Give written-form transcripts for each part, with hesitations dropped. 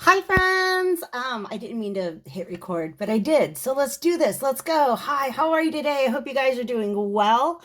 Hi friends! I didn't mean to hit record, but I did. So let's do this. Let's go. Hi, how are you today? I hope you guys are doing well.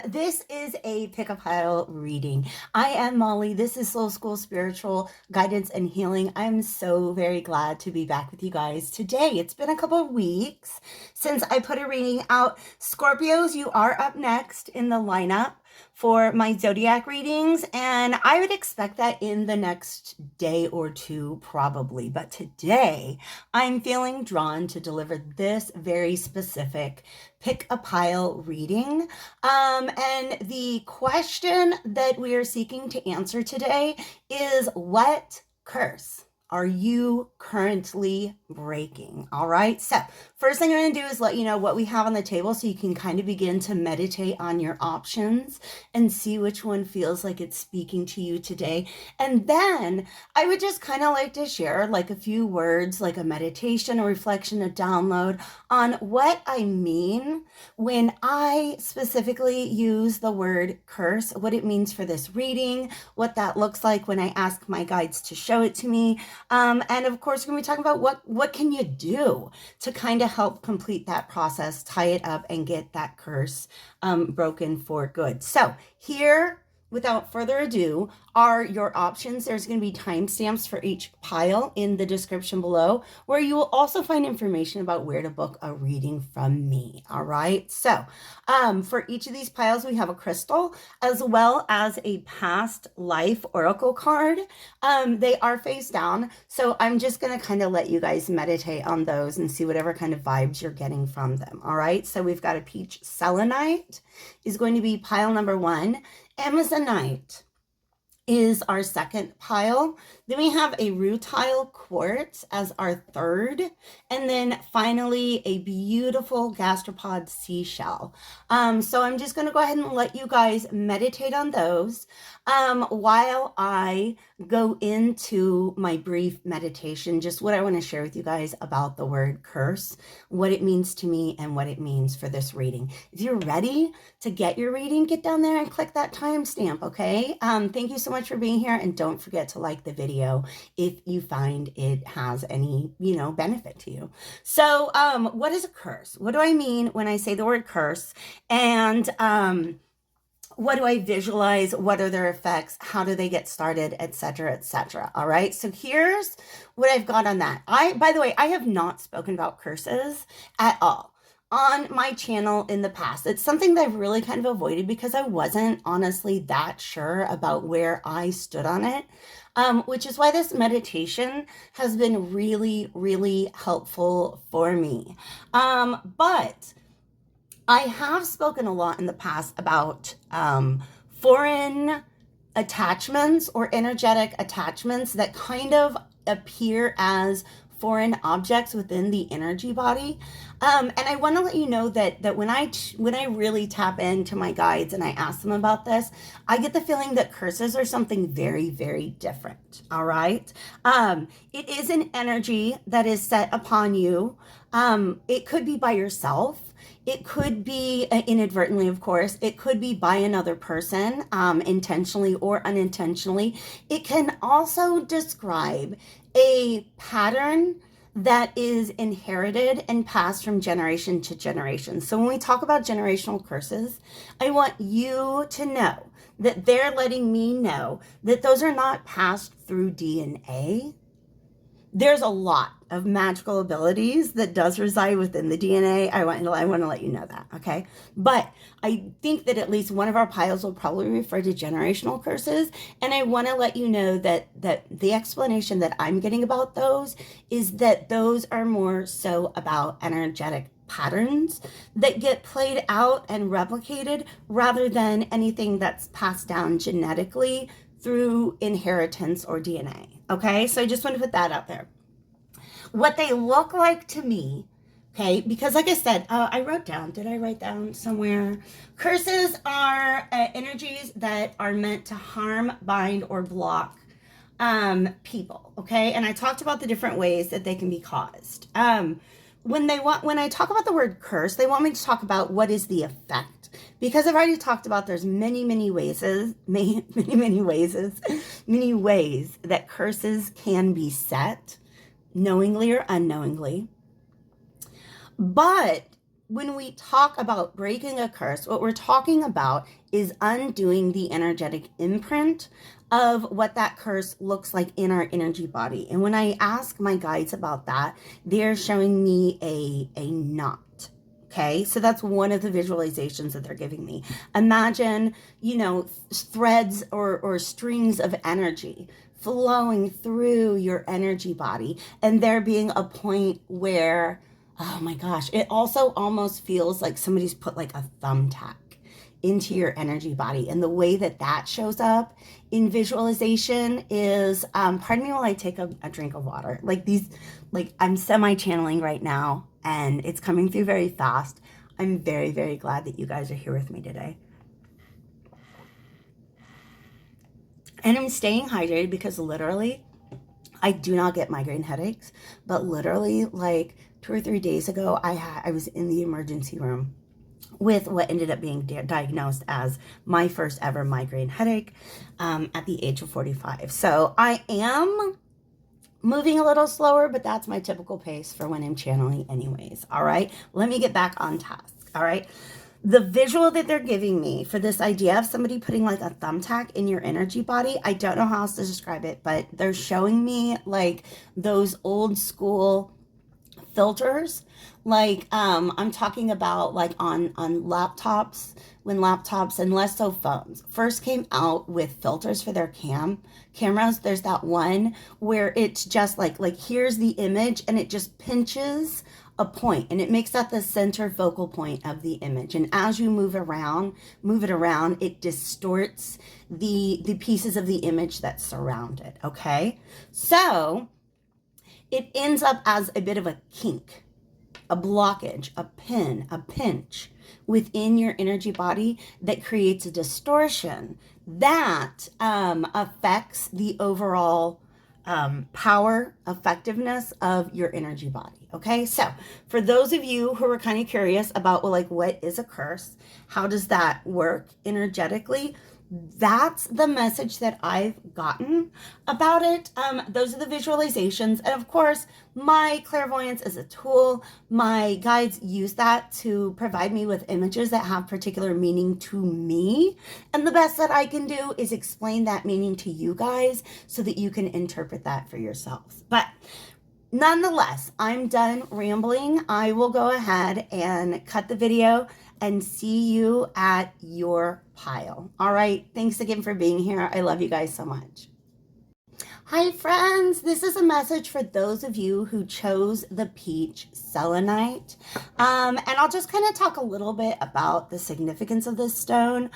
This is a pick a pile reading. I am Molly. This is Slow School Spiritual Guidance and Healing. I'm so very glad to be back with you guys today. It's been a couple of weeks since I put a reading out. Scorpios, you are up next in the lineup for my zodiac readings, and I would expect that in the next day or two probably. But today I'm feeling drawn to deliver this very specific pick a pile reading. And the question that we are seeking to answer today is, what curse are you currently breaking? All right. So first thing I'm going to do is let you know what we have on the table so you can kind of begin to meditate on your options and see which one feels like it's speaking to you today. And then I would just kind of like to share like a few words, like a meditation, a reflection, a download on what I mean when I specifically use the word curse, what it means for this reading, what that looks like when I ask my guides to show it to me. And of course, we're going to be talking about what can you do to kind of help complete that process, tie it up, and get that curse broken for good. So here, without further ado, are your options. There's going to be timestamps for each pile in the description below, where you will also find information about where to book a reading from me. All right. So for each of these piles, we have a crystal as well as a past life oracle card. They are face down. So I'm just going to kind of let you guys meditate on those and see whatever kind of vibes you're getting from them. All right. So we've got a peach selenite is going to be pile number 1. Amazonite is our second pile. Then we have a rutile quartz as our third. And then finally, a beautiful gastropod seashell. So I'm just going to go ahead and let you guys meditate on those while I go into my brief meditation, just what I want to share with you guys about the word curse, what it means to me, and what it means for this reading. If you're ready to get your reading, get down there and click that timestamp, okay? Thank you so much for being here, and don't forget to like the video if you find it has any, benefit to you. So, what is a curse? What do I mean when I say the word curse? And what do I visualize? What are their effects? How do they get started, etc., etc.? All right. So here's what I've got on that. By the way, I have not spoken about curses at all on my channel in the past. It's something that I've really kind of avoided because I wasn't honestly that sure about where I stood on it. Which is why this meditation has been really, really helpful for me. But I have spoken a lot in the past about foreign attachments or energetic attachments that kind of appear as foreign objects within the energy body. And I want to let you know that when I really tap into my guides and I ask them about this, I get the feeling that curses are something very, very different. All right. It is an energy that is set upon you. It could be by yourself. It could be inadvertently, of course. It could be by another person, intentionally or unintentionally. It can also describe a pattern that is inherited and passed from generation to generation. So when we talk about generational curses, I want you to know that they're letting me know that those are not passed through DNA. There's a lot of magical abilities that does reside within the DNA. I want to let you know that, okay? But I think that at least one of our piles will probably refer to generational curses, and I want to let you know that the explanation that I'm getting about those is that those are more so about energetic patterns that get played out and replicated rather than anything that's passed down genetically through inheritance or DNA. Okay, so I just want to put that out there. What they look like to me, okay, because like I said, did I write down somewhere? Curses are energies that are meant to harm, bind, or block people, okay? And I talked about the different ways that they can be caused. When I talk about the word curse, they want me to talk about what is the effect. Because I've already talked about there's many ways that curses can be set, knowingly or unknowingly. But when we talk about breaking a curse, what we're talking about is undoing the energetic imprint of what that curse looks like in our energy body. And when I ask my guides about that, they're showing me a knot. Okay, so that's one of the visualizations that they're giving me. Imagine, threads or strings of energy flowing through your energy body, and there being a point where, oh my gosh, it also almost feels like somebody's put like a thumbtack into your energy body. And the way that that shows up in visualization is, pardon me while I take a drink of water. I'm semi-channeling right now, and it's coming through very fast. I'm very glad that you guys are here with me today. And I'm staying hydrated because literally, I do not get migraine headaches, but literally like 2 or 3 days ago, I was in the emergency room with what ended up being diagnosed as my first ever migraine headache at the age of 45. So I am moving a little slower, but that's my typical pace for when I'm channeling anyways. All right, let me get back on task. All right, the visual that they're giving me for this idea of somebody putting like a thumbtack in your energy body, I don't know how else to describe it, but they're showing me like those old school filters, like I'm talking about like on laptops, when laptops and less so phones first came out with filters for their cameras. There's that one where it's just like here's the image and it just pinches a point and it makes that the center focal point of the image, and as you move it around, it distorts the pieces of the image that surround it. Okay, so it ends up as a bit of a kink, a blockage, a pin, a pinch within your energy body that creates a distortion that affects the overall power, effectiveness of your energy body. Okay, so for those of you who are kind of curious about, well, like, what is a curse? How does that work energetically? That's the message that I've gotten about it. Those are the visualizations. And of course, my clairvoyance is a tool. My guides use that to provide me with images that have particular meaning to me. And the best that I can do is explain that meaning to you guys so that you can interpret that for yourselves. But nonetheless, I'm done rambling. I will go ahead and cut the video and see you at your pile. All right. Thanks again for being here. I love you guys so much. Hi, friends. This is a message for those of you who chose the peach selenite. And I'll just kind of talk a little bit about the significance of this stone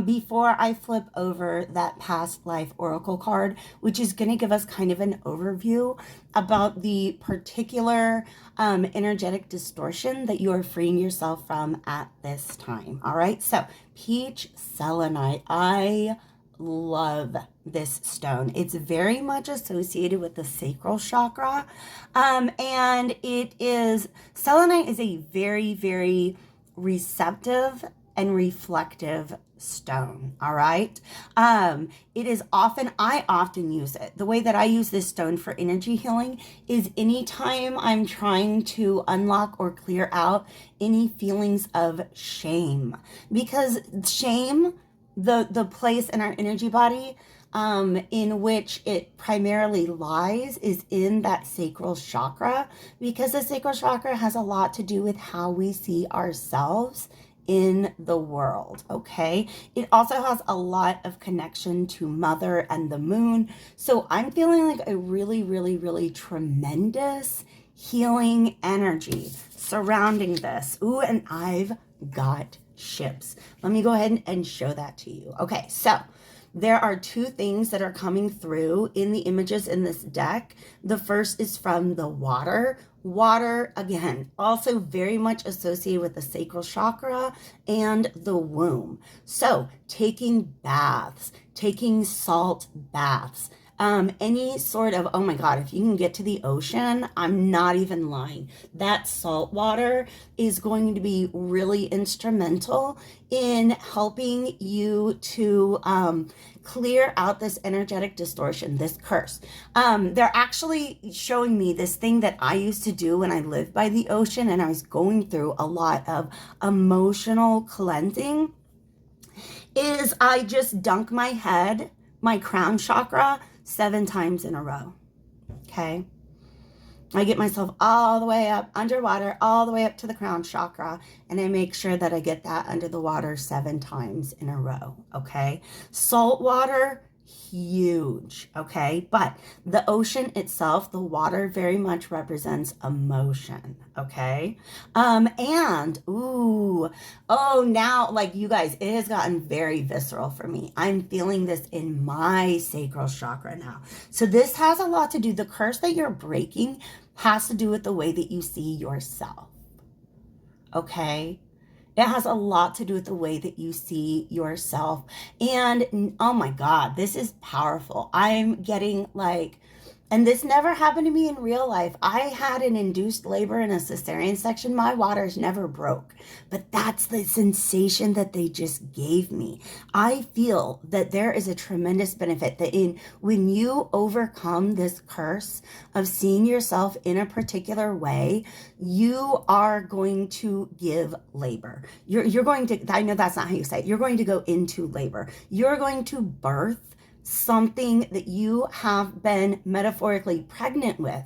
before I flip over that past life oracle card, which is going to give us kind of an overview about the particular energetic distortion that you are freeing yourself from at this time. All right. So peach selenite. I love this stone. It's very much associated with the sacral chakra. And selenite is a very receptive and reflective stone. All right. I often use it. The way that I use this stone for energy healing is anytime I'm trying to unlock or clear out any feelings of shame, because shame, the place in our energy body in which it primarily lies is in that sacral chakra, because the sacral chakra has a lot to do with how we see ourselves in the world. Okay, it also has a lot of connection to mother and the moon. So I'm feeling like a really tremendous healing energy surrounding this. Ooh, and I've got ships. Let me go ahead and show that to you. Okay, so there are two things that are coming through in the images in this deck. The first is from the water. Water, again, also very much associated with the sacral chakra and the womb. So taking baths, taking salt baths, Any sort of, oh my God, if you can get to the ocean, I'm not even lying. That salt water is going to be really instrumental in helping you to clear out this energetic distortion, this curse. They're actually showing me this thing that I used to do when I lived by the ocean and I was going through a lot of emotional cleansing, is I just dunk my head, my crown chakra, 7 times in a row. Okay. I get myself all the way up underwater, all the way up to the crown chakra, and I make sure that I get that under the water 7 times in a row. Okay. Salt water, huge. Okay. But the ocean itself, the water very much represents emotion. Okay. Now, like, you guys, it has gotten very visceral for me. I'm feeling this in my sacral chakra now. So this has a lot to do, the curse that you're breaking has to do with the way that you see yourself. Okay? It has a lot to do with the way that you see yourself. And oh my God, this is powerful. I'm getting like, and this never happened to me in real life. I had an induced labor in a cesarean section. My waters never broke, but that's the sensation that they just gave me. I feel that there is a tremendous benefit that when you overcome this curse of seeing yourself in a particular way, you are going to give labor. You're going to, I know that's not how you say it. You're going to go into labor. You're going to birth something that you have been metaphorically pregnant with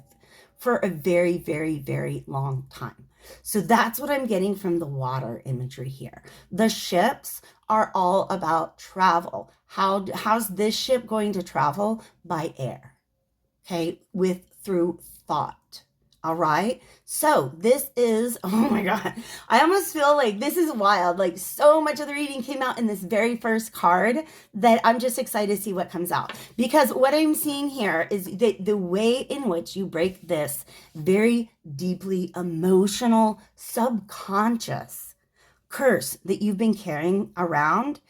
for a very, very, very long time. So that's what I'm getting from the water imagery here. The ships are all about travel. How's this ship going to travel? By air. Okay, through thought. All right. So this is, oh my God, I almost feel like this is wild. Like, so much of the reading came out in this very first card that I'm just excited to see what comes out. Because what I'm seeing here is the way in which you break this very deeply emotional, subconscious curse that you've been carrying around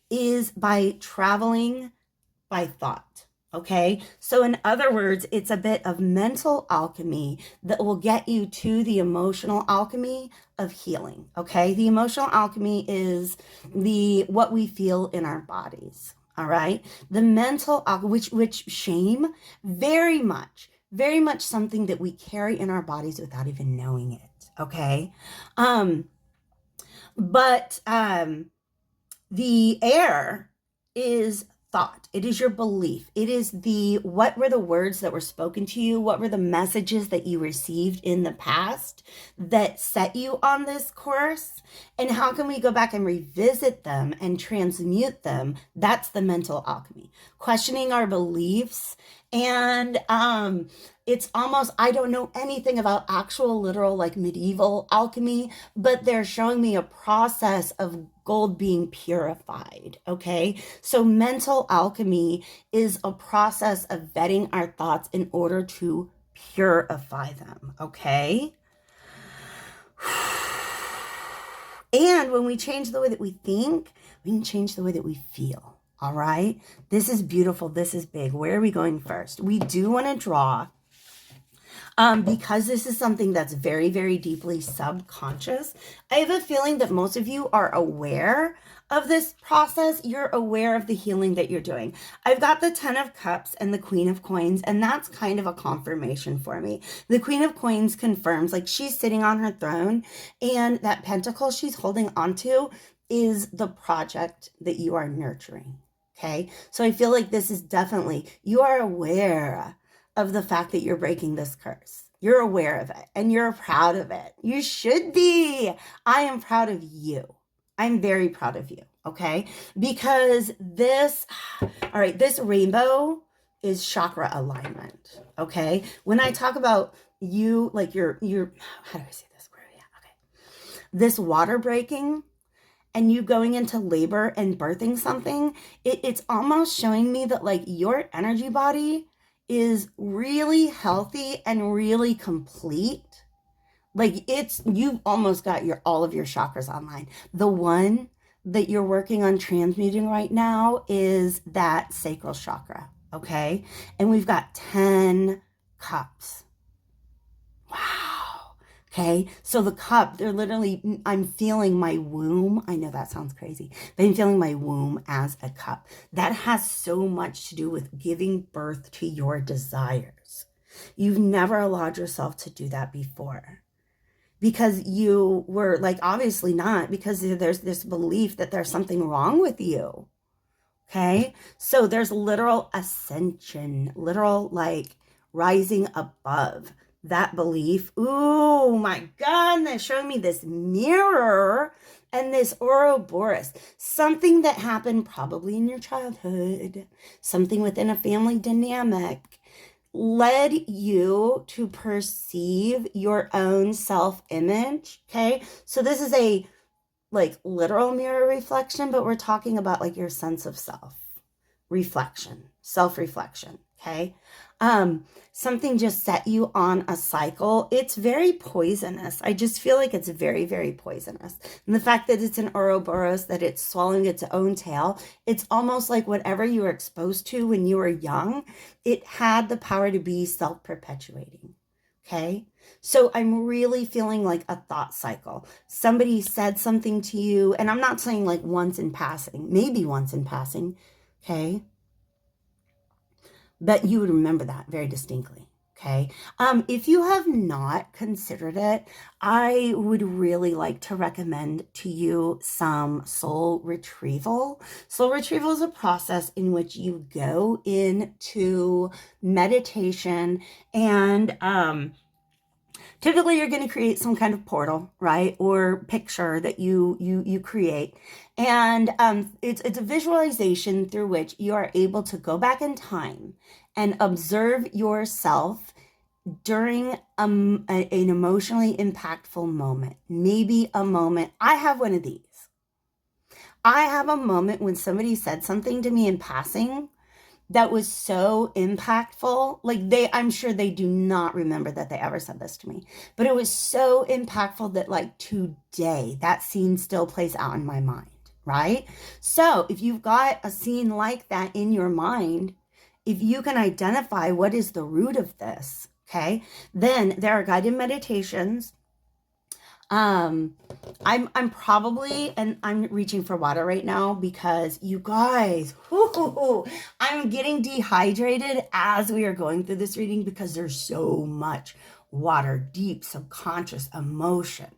is by traveling by thought. Okay, so in other words, it's a bit of mental alchemy that will get you to the emotional alchemy of healing. Okay, the emotional alchemy is what we feel in our bodies. All right, the mental alchemy, which shame, very much something that we carry in our bodies without even knowing it. Okay, but the air is thought. It is your belief. It is what were the words that were spoken to you? What were the messages that you received in the past that set you on this course? And how can we go back and revisit them and transmute them? That's the mental alchemy. Questioning our beliefs. And it's almost, I don't know anything about actual literal like medieval alchemy, but they're showing me a process of gold being purified. Okay, so mental alchemy is a process of vetting our thoughts in order to purify them. Okay, and when we change the way that we think, we can change the way that we feel. All right, this is beautiful. This is big. Where are we going first? We do want to draw, because this is something that's very, very deeply subconscious. I have a feeling that most of you are aware of this process. You're aware of the healing that you're doing. I've got the 10 of Cups and the Queen of Coins, and that's kind of a confirmation for me. The Queen of Coins confirms, like, she's sitting on her throne, and that pentacle she's holding onto is the project that you are nurturing. Okay, so I feel like this is definitely, you are aware of the fact that you're breaking this curse. You're aware of it and you're proud of it. You should be. I am proud of you. I'm very proud of you. Okay, because this rainbow is chakra alignment. Okay, when I talk about you, like you're how do I say this? Where are we at? Okay, this water breaking and you going into labor and birthing something, it's almost showing me that like your energy body is really healthy and really complete. Like you've almost got all of your chakras online. The one that you're working on transmuting right now is that sacral chakra. okay? And we've got 10 cups. Wow. Okay. So the cup, they're literally, I'm feeling my womb. I know that sounds crazy, but I'm feeling my womb as a cup. That has so much to do with giving birth to your desires. You've never allowed yourself to do that before because you were like, obviously not, because there's this belief that there's something wrong with you. Okay. So there's literal ascension, literal like rising above that belief. Ooh, my God. They're showing me this mirror and this Ouroboros, something that happened probably in your childhood, something within a family dynamic led you to perceive your own self-image. Okay. So this is a like literal mirror reflection, but we're talking about like your sense of self reflection, self-reflection. Okay. Something just set you on a cycle. It's very poisonous. I just feel like it's very, very poisonous. And the fact that it's an Ouroboros, that it's swallowing its own tail, it's almost like whatever you were exposed to when you were young, it had the power to be self-perpetuating. Okay. So I'm really feeling like a thought cycle. Somebody said something to you, and I'm not saying like once in passing, maybe once in passing. Okay. But you would remember that very distinctly. Okay. If you have not considered it, I would really like to recommend to you some soul retrieval. Soul retrieval is a process in which you go into meditation and, typically you're going to create some kind of portal, right? Or picture that you create. And it's a visualization through which you are able to go back in time and observe yourself during an emotionally impactful moment. Maybe a moment. I have one of these. I have a moment when somebody said something to me in passing that was so impactful. Like I'm sure they do not remember that they ever said this to me, but it was so impactful that like today that scene still plays out in my mind, right? So if you've got a scene like that in your mind, if you can identify what is the root of this, okay, then there are guided meditations. I'm probably, and I'm reaching for water right now because you guys, I'm getting dehydrated as we are going through this reading because there's so much water, deep subconscious emotion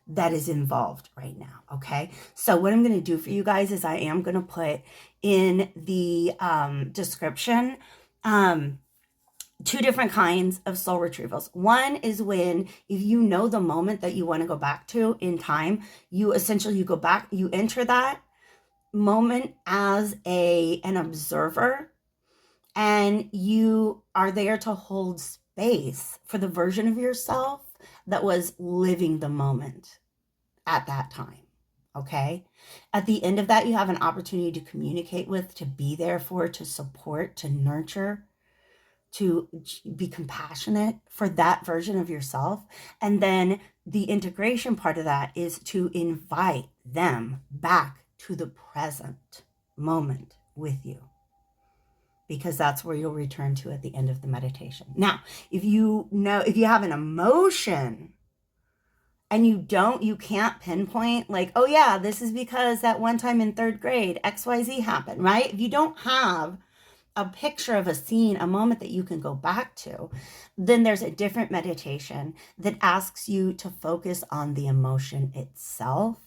that is involved right now. Okay. So what I'm going to do for you guys is I am going to put in the description, two different kinds of soul retrievals. One is when, if you know the moment that you want to go back to in time, you go back, you enter that moment as an observer, and you are there to hold space for the version of yourself that was living the moment at that time. Okay. At the end of that, you have an opportunity to communicate with, to be there for, to support, to nurture, to be compassionate for that version of yourself. And then the integration part of that is to invite them back to the present moment with you, because that's where you'll return to at the end of the meditation. Now, if you have an emotion and you can't pinpoint like, oh yeah, this is because that one time in third grade, XYZ happened, right? If you don't have a picture of a scene, a moment that you can go back to, then there's a different meditation that asks you to focus on the emotion itself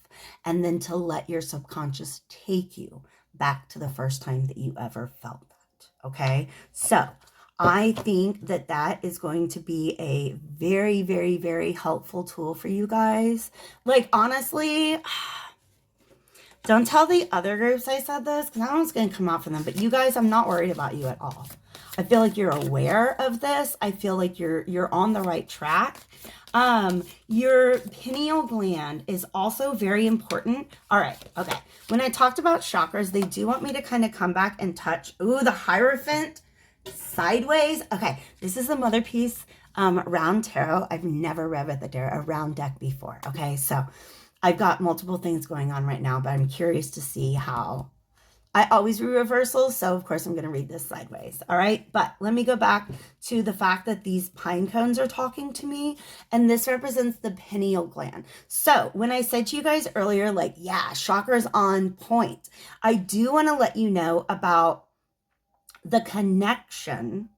and then to let your subconscious take you back to the first time that you ever felt that. Okay. So I think that that is going to be a very, very, very helpful tool for you guys. Like, honestly, don't tell the other groups I said this, because that one's going to come out for them. But you guys, I'm not worried about you at all. I feel like you're aware of this. I feel like you're on the right track. Your pineal gland is also very important. All right. Okay. When I talked about chakras, they do want me to kind of come back and touch. Ooh, the Hierophant sideways. Okay. This is the Mother Piece round tarot. I've never read with a round deck before. Okay. So I've got multiple things going on right now, but I'm curious to see how I always read reversals, so of course I'm going to read this sideways. All right, but let me go back to the fact that these pine cones are talking to me, and this represents the pineal gland. So when I said to you guys earlier, like, yeah, chakra's on point, I do want to let you know about the connection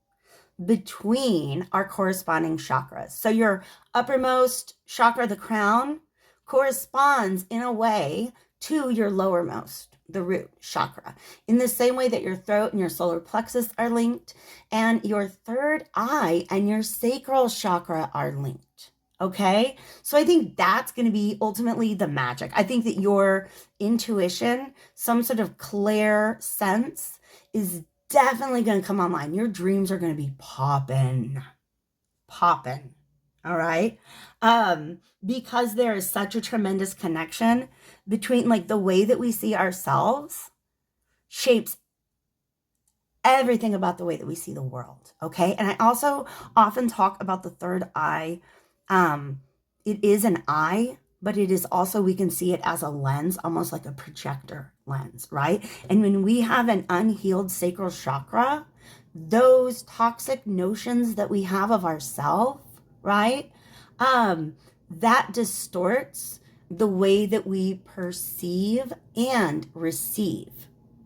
between our corresponding chakras. So your uppermost chakra, the crown, corresponds in a way to your lowermost, the root chakra, in the same way that your throat and your solar plexus are linked, and your third eye and your sacral chakra are linked. Okay, so I think that's going to be ultimately the magic. I think that your intuition, some sort of clear sense, is definitely going to come online. Your dreams are going to be popping. All right. Because there is such a tremendous connection between, like, the way that we see ourselves shapes everything about the way that we see the world. Okay. And I also often talk about the third eye. It is an eye, but it is also, we can see it as a lens, almost like a projector lens, right? And when we have an unhealed sacral chakra, those toxic notions that we have of ourselves, right? That distorts the way that we perceive and receive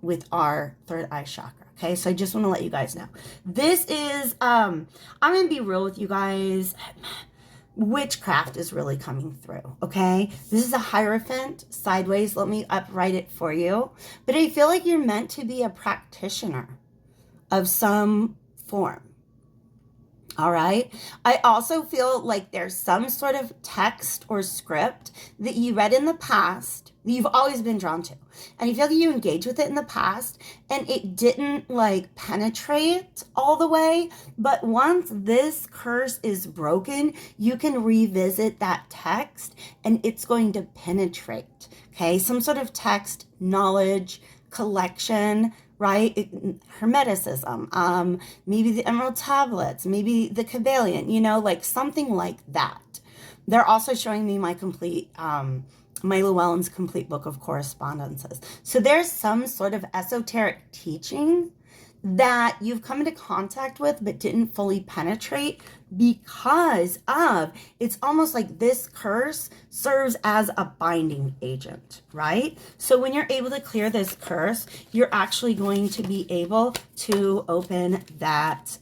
with our third eye chakra. Okay, so I just want to let you guys know. This is, I'm going to be real with you guys. Witchcraft is really coming through, okay? This is a Hierophant sideways. Let me upright it for you. But I feel like you're meant to be a practitioner of some form. All right. I also feel like there's some sort of text or script that you read in the past that you've always been drawn to. And you feel like you engaged with it in the past and it didn't like penetrate all the way. But once this curse is broken, you can revisit that text and it's going to penetrate. Okay. Some sort of text, knowledge, collection, right? Hermeticism, maybe the Emerald Tablets, maybe the Kabbalion, you know, like something like that. They're also showing me my complete, my Llewellyn's complete book of correspondences. So there's some sort of esoteric teaching that you've come into contact with but didn't fully penetrate because of, it's almost like this curse serves as a binding agent, right? So when you're able to clear this curse, you're actually going to be able to open that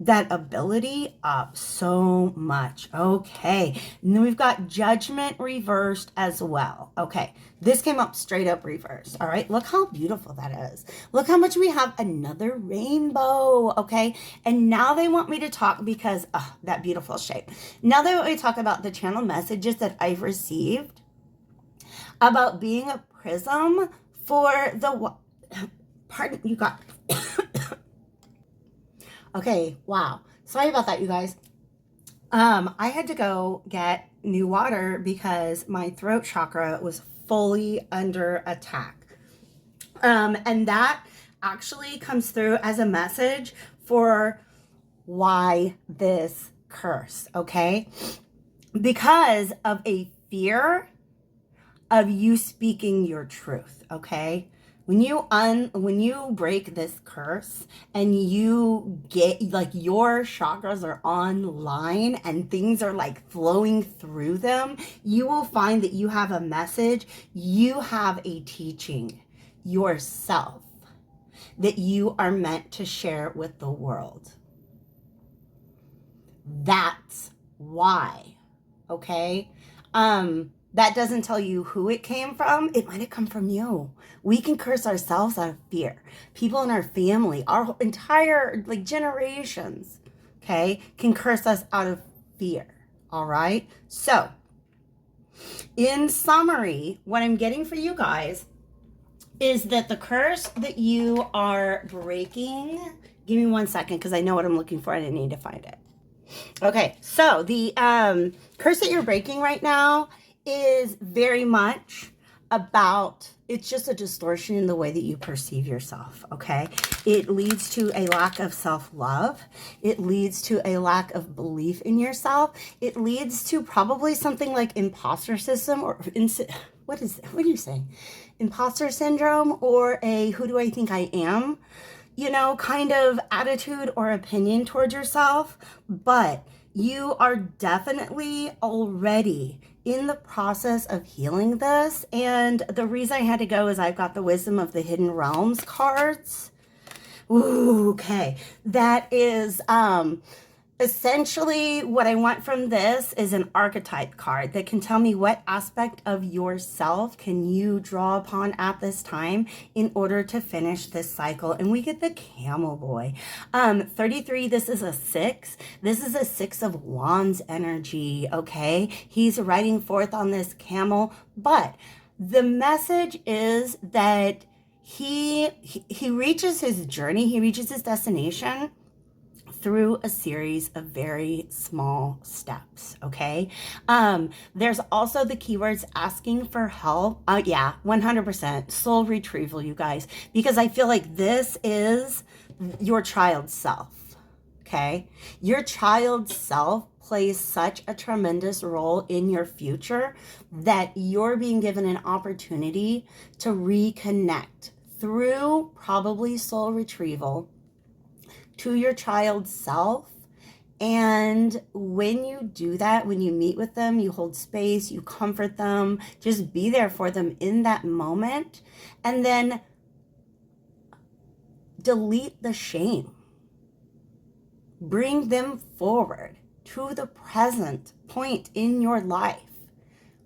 that ability up so much. Okay, and then we've got Judgment reversed as well. Okay, this came up straight up reversed. All right, look how beautiful that is. Look how much we have another rainbow. Okay, and now they want me to talk because that beautiful shape. Now they want me to talk about the channel messages that I've received about being a prism for the, pardon, you got okay, wow. Sorry about that, you guys. I had to go get new water because my throat chakra was fully under attack. And that actually comes through as a message for why this curse, okay? Because of a fear of you speaking your truth, okay? When you break this curse and you get, like, your chakras are online and things are like flowing through them, you will find that you have a message, you have a teaching yourself that you are meant to share with the world. That's why, okay? That doesn't tell you who it came from. It might have come from you. We can curse ourselves out of fear. People in our family, our entire, like, generations, okay, can curse us out of fear. All right. So in summary, what I'm getting for you guys is that the curse that you are breaking, give me 1 second because I know what I'm looking for and I need to find it. Okay. So the curse that you're breaking right now is very much about, it's just a distortion in the way that you perceive yourself, okay? It leads to a lack of self-love. It leads to a lack of belief in yourself. It leads to probably something like imposter system or, what are you saying? imposter syndrome or a who do I think I am, kind of attitude or opinion towards yourself, but you are definitely already in the process of healing this. And the reason I had to go is I've got the Wisdom of the Hidden Realms cards. Ooh, okay. That is essentially what I want from this is an archetype card that can tell me what aspect of yourself can you draw upon at this time in order to finish this cycle. And we get the camel boy. 33, this is a 6. This is a 6 of wands energy, okay? He's riding forth on this camel, but the message is that he reaches his journey, he reaches his destination through a series of very small steps, okay? There's also the keywords asking for help. Yeah, 100% soul retrieval, you guys, because I feel like this is your child's self, okay? Your child's self plays such a tremendous role in your future that you're being given an opportunity to reconnect through probably soul retrieval to your child's self. And when you do that, when you meet with them, you hold space, you comfort them, just be there for them in that moment, and then delete the shame. Bring them forward to the present point in your life,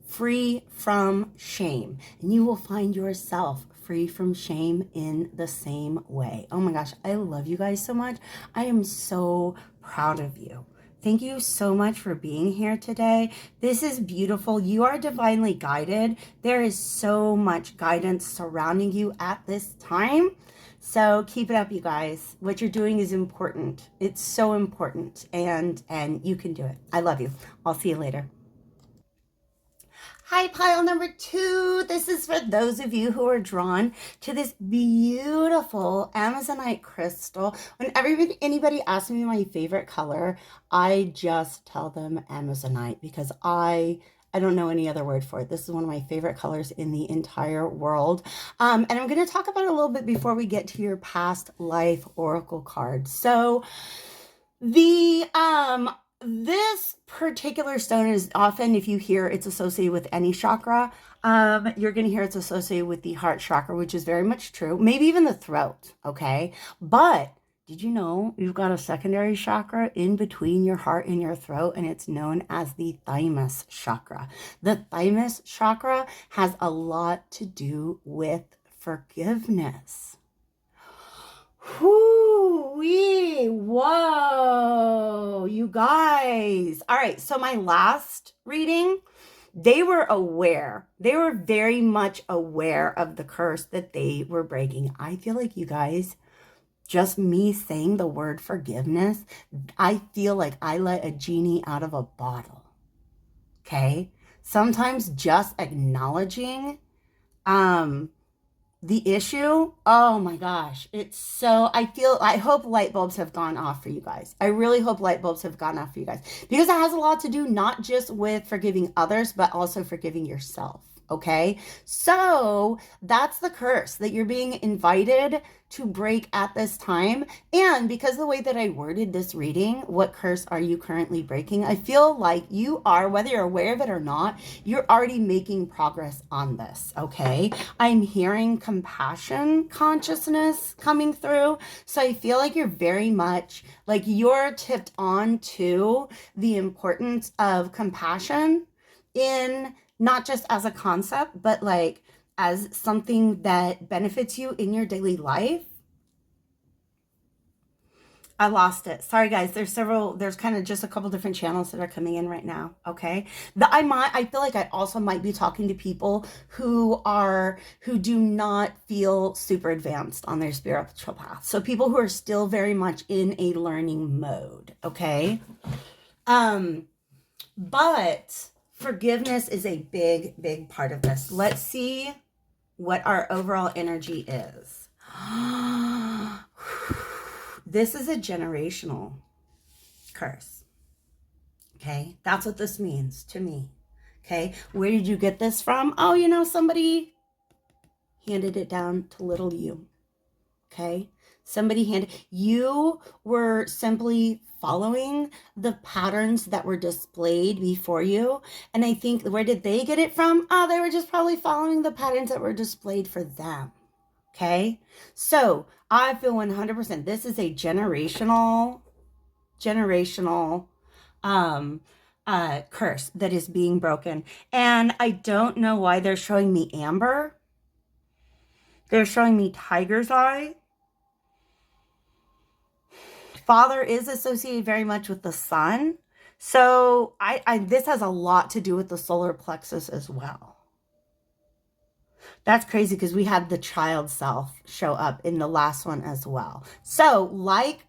free from shame, and you will find yourself free from shame in the same way. Oh my gosh, I love you guys so much. I am so proud of you. Thank you so much for being here today. This is beautiful. You are divinely guided. There is so much guidance surrounding you at this time. So keep it up, you guys. What you're doing is important. It's so important, and you can do it. I love you. I'll see you later. Hi, pile number 2. This is for those of you who are drawn to this beautiful Amazonite crystal. Whenever anybody asks me my favorite color, I just tell them Amazonite because I don't know any other word for it. This is one of my favorite colors in the entire world. And I'm going to talk about it a little bit before we get to your past life oracle card. So this particular stone is often, if you hear it's associated with any chakra, you're going to hear it's associated with the heart chakra, which is very much true. Maybe even the throat, okay? But did you know you've got a secondary chakra in between your heart and your throat, and it's known as the thymus chakra. The thymus chakra has a lot to do with forgiveness. Whoo-wee, whoa, you guys. All right, so my last reading, they were aware. They were very much aware of the curse that they were breaking. I feel like you guys, just me saying the word forgiveness, I feel like I let a genie out of a bottle, okay? Sometimes just acknowledging, the issue, oh my gosh, it's so, I hope light bulbs have gone off for you guys. I really hope light bulbs have gone off for you guys because it has a lot to do not just with forgiving others, but also forgiving yourself. Okay, so that's the curse that you're being invited to break at this time. And because of the way that I worded this reading, what curse are you currently breaking? I feel like you are, whether you're aware of it or not, you're already making progress on this. Okay, I'm hearing compassion consciousness coming through. So I feel like you're very much like you're tipped on to the importance of compassion in not just as a concept, but like as something that benefits you in your daily life. I lost it. Sorry guys, there's kind of just a couple different channels that are coming in right now. Okay. I feel like I also might be talking to people who do not feel super advanced on their spiritual path. So people who are still very much in a learning mode. Okay. But forgiveness is a big, big part of this. Let's see what our overall energy is. This is a generational curse. Okay, that's what this means to me. Okay, where did you get this from? Oh, somebody handed it down to little you. Okay? You were simply following the patterns that were displayed before you. And I think, where did they get it from? Oh, they were just probably following the patterns that were displayed for them. Okay? So I feel 100% this is a generational curse that is being broken. And I don't know why they're showing me amber. They're showing me tiger's eye. Father is associated very much with the sun. So this has a lot to do with the solar plexus as well. That's crazy because we had the child self show up in the last one as well. So like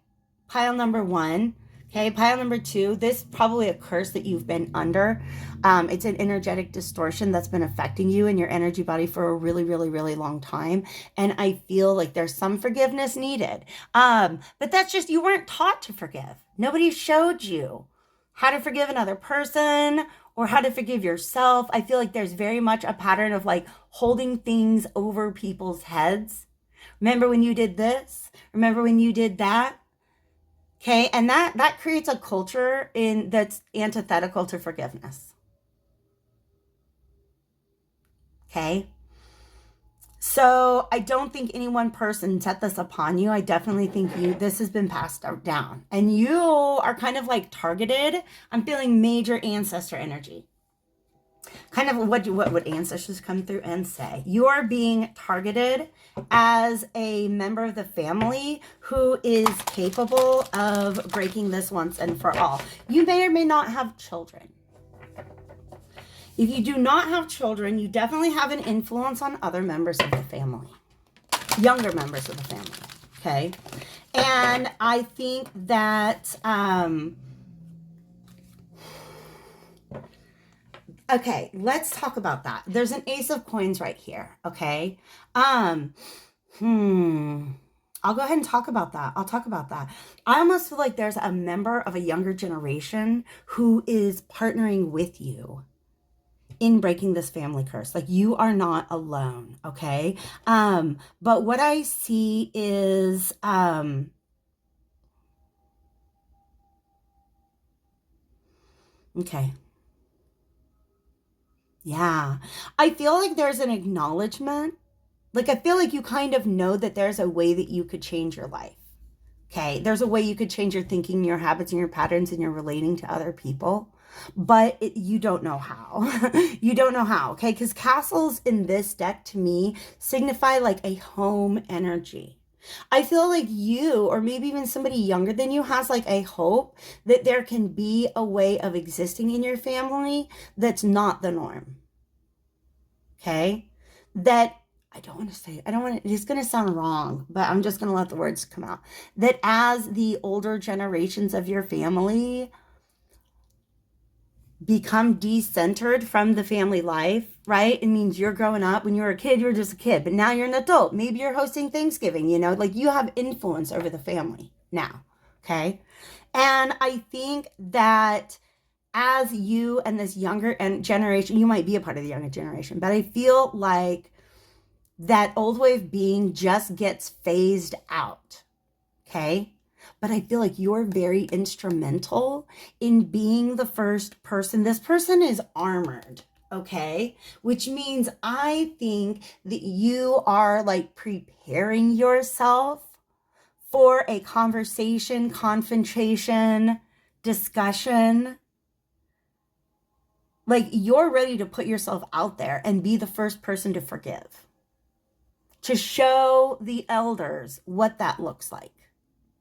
pile number 1, okay, pile number 2, this is probably a curse that you've been under. It's an energetic distortion that's been affecting you and your energy body for a really, really, really long time. And I feel like there's some forgiveness needed. But that's just, you weren't taught to forgive. Nobody showed you how to forgive another person or how to forgive yourself. I feel like there's very much a pattern of like holding things over people's heads. Remember when you did this? Remember when you did that? Okay, and that creates a culture that's antithetical to forgiveness. Okay? So I don't think any one person set this upon you. I definitely think this has been passed down. And you are kind of like targeted. I'm feeling major ancestor energy. Kind of what would ancestors come through and say? You are being targeted as a member of the family who is capable of breaking this once and for all. You may or may not have children. If you do not have children, you definitely have an influence on other members of the family, younger members of the family, okay? And I think that, okay, let's talk about that. There's an ace of coins right here, okay? I'll go ahead and talk about that. I'll talk about that. I almost feel like there's a member of a younger generation who is partnering with you in breaking this family curse. Like, you are not alone, okay? But what I see is, okay. Yeah. I feel like there's an acknowledgement. Like, I feel like you kind of know that there's a way that you could change your life. Okay. There's a way you could change your thinking, your habits, and your patterns, and your relating to other people. But you don't know how. You don't know how, okay? Because castles in this deck, to me, signify like a home energy. I feel like you, or maybe even somebody younger than you, has like a hope that there can be a way of existing in your family that's not the norm. Okay? That, I don't want to say, it's going to sound wrong, but I'm just going to let the words come out. That as the older generations of your family become decentered from the family life, right? It means you're growing up. When you were a kid, you were just a kid, but now you're an adult. Maybe you're hosting Thanksgiving, like you have influence over the family now, okay? And I think that as you and this younger generation, you might be a part of the younger generation, but I feel like that old way of being just gets phased out, okay? But I feel like you're very instrumental in being the first person. This person is armored, okay? Which means I think that you are like preparing yourself for a conversation, confrontation, discussion. Like, you're ready to put yourself out there and be the first person to forgive, to show the elders what that looks like.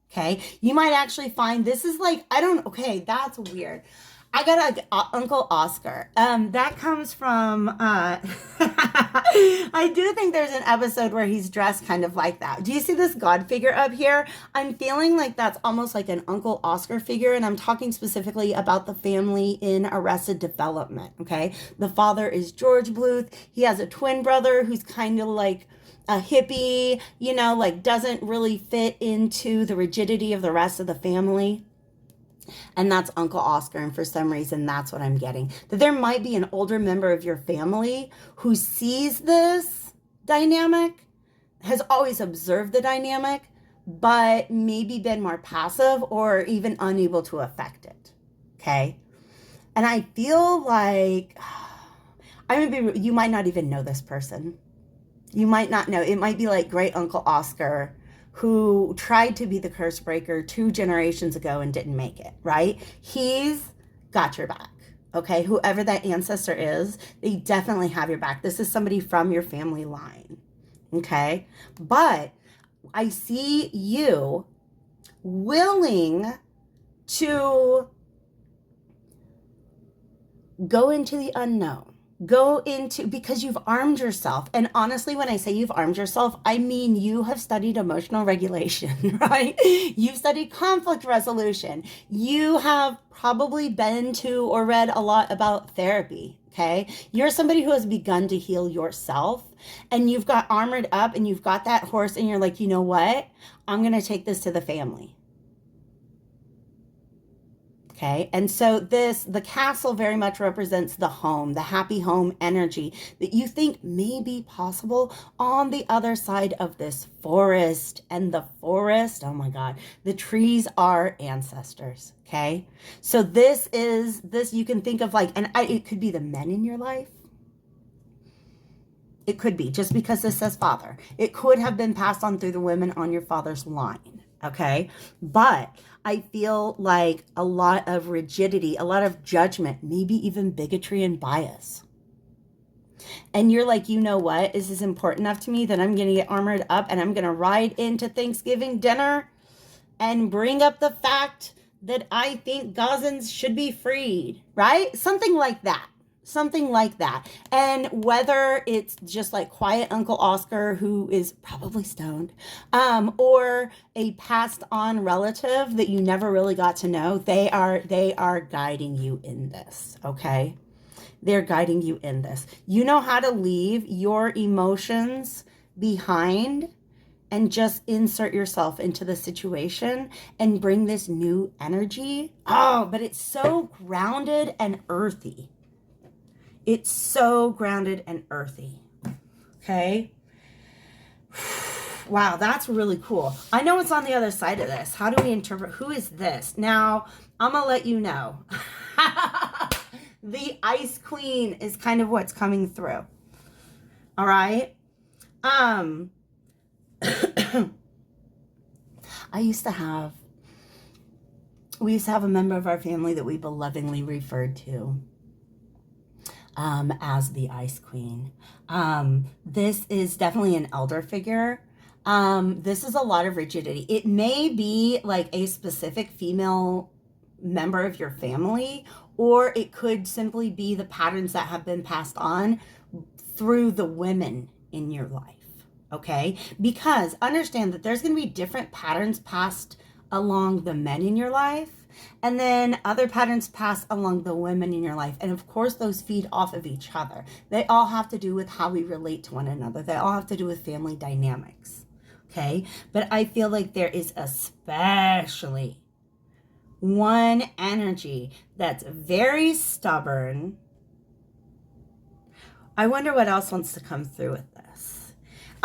Okay, you might actually find this is like, okay, that's weird. I got Uncle Oscar. That comes from, I do think there's an episode where he's dressed kind of like that. Do you see this God figure up here? I'm feeling like that's almost like an Uncle Oscar figure, and I'm talking specifically about the family in Arrested Development, okay? The father is George Bluth. He has a twin brother who's kind of like a hippie, like doesn't really fit into the rigidity of the rest of the family. And that's Uncle Oscar. And for some reason, that's what I'm getting. That there might be an older member of your family who sees this dynamic, has always observed the dynamic, but maybe been more passive or even unable to affect it. Okay. And I feel like you might not even know this person. You might not know. It might be like great Uncle Oscar, who tried to be the curse breaker 2 generations ago and didn't make it, right? He's got your back. Okay. Whoever that ancestor is, they definitely have your back. This is somebody from your family line. Okay. But I see you willing to go into the unknown. Because you've armed yourself. And honestly, when I say you've armed yourself, I mean you have studied emotional regulation, right? You've studied conflict resolution. You have probably been to or read a lot about therapy, okay? You're somebody who has begun to heal yourself, and you've got armored up and you've got that horse, and you're like, you know what? I'm going to take this to the family. Okay. And so the castle very much represents the home, the happy home energy that you think may be possible on the other side of this forest. And the forest, oh my God, the trees are ancestors. Okay. So this, you can think of like, it could be the men in your life. It could be, just because this says father. It could have been passed on through the women on your father's line. Okay. But I feel like a lot of rigidity, a lot of judgment, maybe even bigotry and bias. And you're like, you know what? This is important enough to me that I'm going to get armored up and I'm going to ride into Thanksgiving dinner and bring up the fact that I think Gazans should be freed, right? Something like that. Something like that. And whether it's just like quiet Uncle Oscar, who is probably stoned, or a passed on relative that you never really got to know, they are guiding you in this. Okay. They're guiding you in this. You know how to leave your emotions behind and just insert yourself into the situation and bring this new energy. Oh, but it's so grounded and earthy. It's so grounded and earthy. Okay. Wow, that's really cool. I know what's on the other side of this. How do we interpret? Who is this? Now, I'm going to let you know. The Ice Queen is kind of what's coming through. All right. we used to have a member of our family that we belovingly referred to as the Ice Queen. This is definitely an elder figure. This is a lot of rigidity. It may be like a specific female member of your family, or it could simply be the patterns that have been passed on through the women in your life. Okay? Because understand that there's going to be different patterns passed along the men in your life, and then other patterns pass along the women in your life. And of course, those feed off of each other. They all have to do with how we relate to one another. They all have to do with family dynamics. Okay. But I feel like there is especially one energy that's very stubborn. I wonder what else wants to come through with this.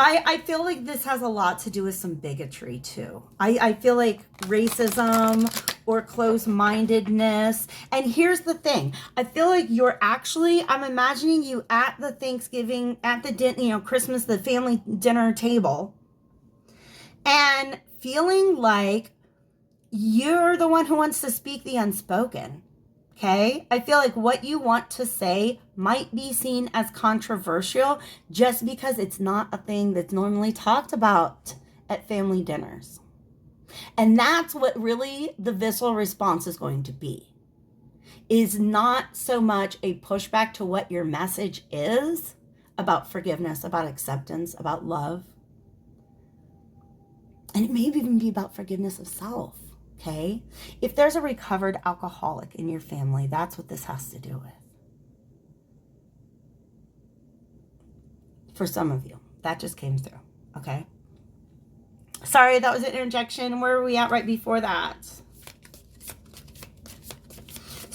I feel like this has a lot to do with some bigotry too. I feel like racism or closed-mindedness. And here's the thing. I feel like I'm imagining you at the Thanksgiving, at the Christmas, the family dinner table, and feeling like you're the one who wants to speak the unspoken. Okay? I feel like what you want to say might be seen as controversial just because it's not a thing that's normally talked about at family dinners. And that's what really the visceral response is going to be. Is not so much a pushback to what your message is about forgiveness, about acceptance, about love. And it may even be about forgiveness of self. Okay? If there's a recovered alcoholic in your family, that's what this has to do with. For some of you, that just came through. Okay? Sorry, that was an interjection. Where were we at right before that?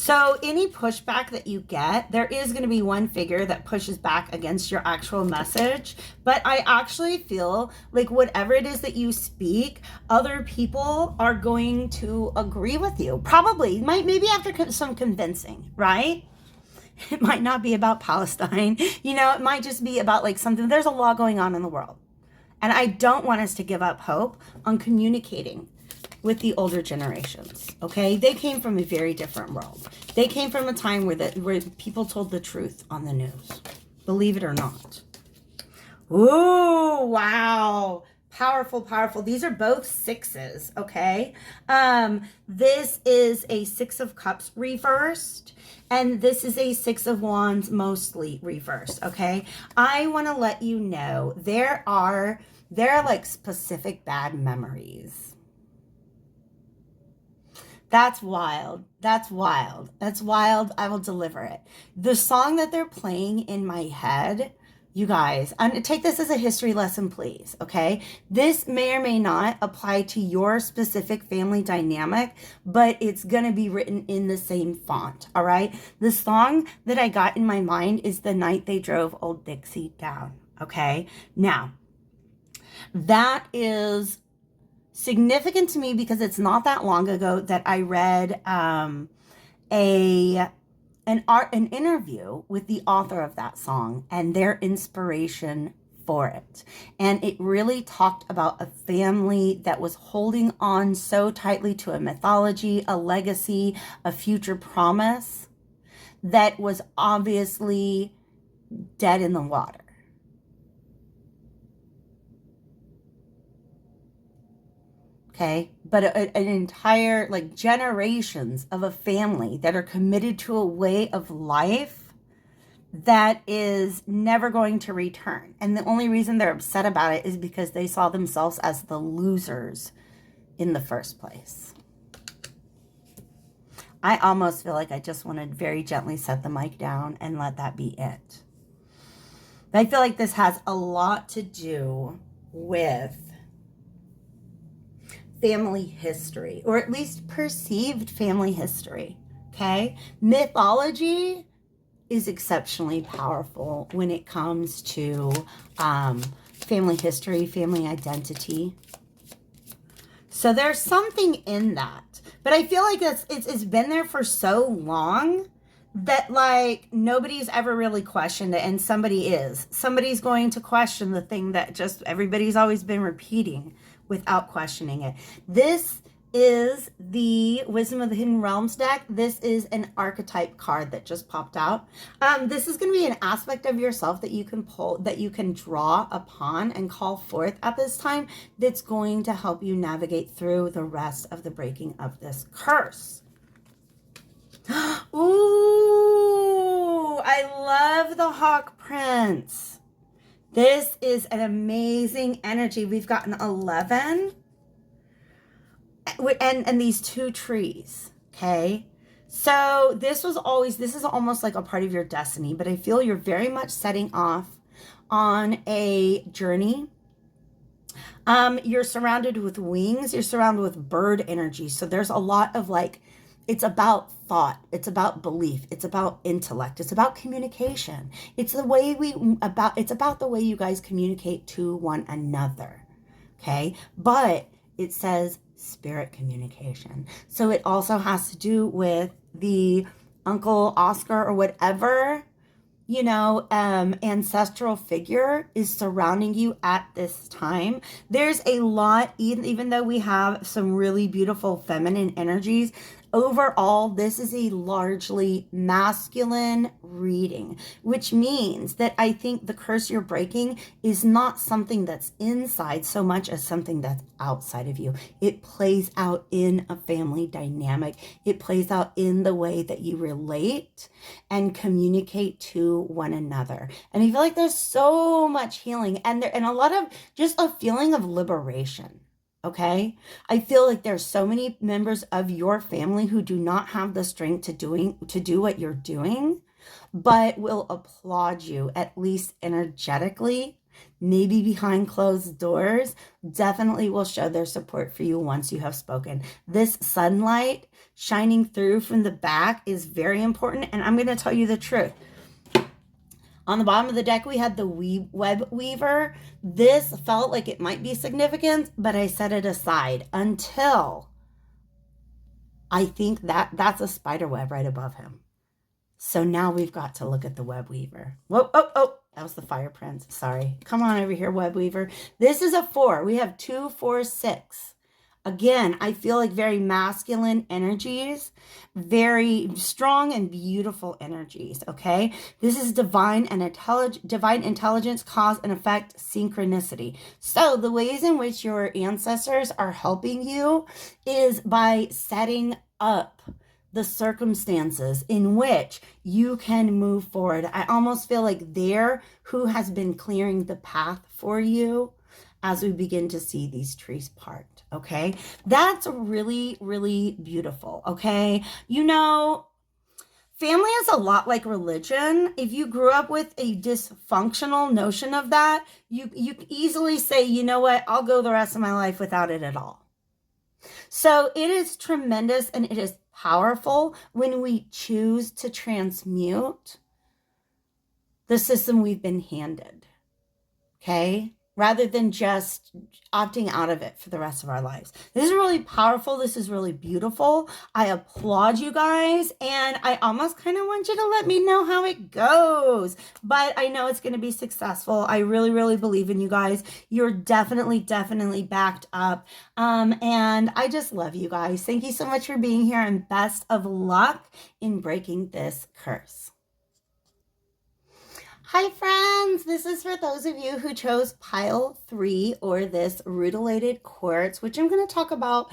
So any pushback that you get, there is going to be one figure that pushes back against your actual message. But I actually feel like whatever it is that you speak, other people are going to agree with you. Probably, maybe after some convincing, right? It might not be about Palestine. It might just be about like something. There's a lot going on in the world. And I don't want us to give up hope on communicating with the older generations, okay? They came from a very different world. They came from a time where people told the truth on the news, believe it or not. Ooh, wow. Powerful, powerful. These are both sixes, okay? This is a Six of Cups reversed, and this is a Six of Wands mostly reversed, okay? I want to let you know there are like specific bad memories. That's wild. That's wild. That's wild. I will deliver it. The song that they're playing in my head, you guys, take this as a history lesson, please, okay? This may or may not apply to your specific family dynamic, but it's going to be written in the same font, all right? The song that I got in my mind is The Night They Drove Old Dixie Down, okay? Now, that is significant to me because it's not that long ago that I read an interview with the author of that song and their inspiration for it. And it really talked about a family that was holding on so tightly to a mythology, a legacy, a future promise that was obviously dead in the water. Okay, but an entire, like, generations of a family that are committed to a way of life that is never going to return. And the only reason they're upset about it is because they saw themselves as the losers in the first place. I almost feel like I just want to very gently set the mic down and let that be it. I feel like this has a lot to do with family history, or at least perceived family history, okay? Mythology is exceptionally powerful when it comes to family history, family identity. So there's something in that. But I feel like it's been there for so long that, like, nobody's ever really questioned it, and somebody's going to question the thing that just everybody's always been repeating without questioning it. This is the Wisdom of the Hidden Realms deck. This is an archetype card that just popped out. This is going to be an aspect of yourself that you can pull, that you can draw upon and call forth at this time, that's going to help you navigate through the rest of the breaking of this curse. Ooh, I love the Hawk Prince. This is an amazing energy. We've got an 11 and these two trees, okay? So this is almost like a part of your destiny, but I feel you're very much setting off on a journey. You're surrounded with wings. You're surrounded with bird energy. So there's a lot of, like, it's about thought. It's about belief. It's about intellect. It's about communication. It's about the way you guys communicate to one another. Okay. But it says spirit communication. So it also has to do with the Uncle Oscar or whatever, ancestral figure is surrounding you at this time. There's a lot, even though we have some really beautiful feminine energies, overall, this is a largely masculine reading, which means that I think the curse you're breaking is not something that's inside so much as something that's outside of you. It plays out in a family dynamic. It plays out in the way that you relate and communicate to one another. And I feel like there's so much healing and a lot of just a feeling of liberation. Okay, I feel like there's so many members of your family who do not have the strength to do what you're doing, but will applaud you, at least energetically, maybe behind closed doors, definitely will show their support for you once you have spoken. This sunlight shining through from the back is very important, and I'm going to tell you the truth. On the bottom of the deck, we had the web weaver. This felt like it might be significant, but I set it aside until I think that's a spider web right above him. So now we've got to look at the web weaver. Whoa, oh, that was the fire prince. Sorry. Come on over here, web weaver. This is a 4. We have 2, 4, 6. Again, I feel like very masculine energies, very strong and beautiful energies, okay? This is divine intelligence, cause and effect, synchronicity. So the ways in which your ancestors are helping you is by setting up the circumstances in which you can move forward. I almost feel like they're who has been clearing the path for you as we begin to see these trees part. Okay, that's really, really beautiful. Okay, you know, family is a lot like religion. If you grew up with a dysfunctional notion of that, you easily say, you know what, I'll go the rest of my life without it at all. So it is tremendous and it is powerful when we choose to transmute the system we've been handed. Okay, rather than just opting out of it for the rest of our lives. This is really powerful. This is really beautiful. I applaud you guys, and I almost kind of want you to let me know how it goes, but I know it's going to be successful. I really, really believe in you guys. You're definitely, definitely backed up, and I just love you guys. Thank you so much for being here, and best of luck in breaking this curse. Hi friends, this is for those of you who chose pile 3 or this rutilated quartz, which I'm going to talk about.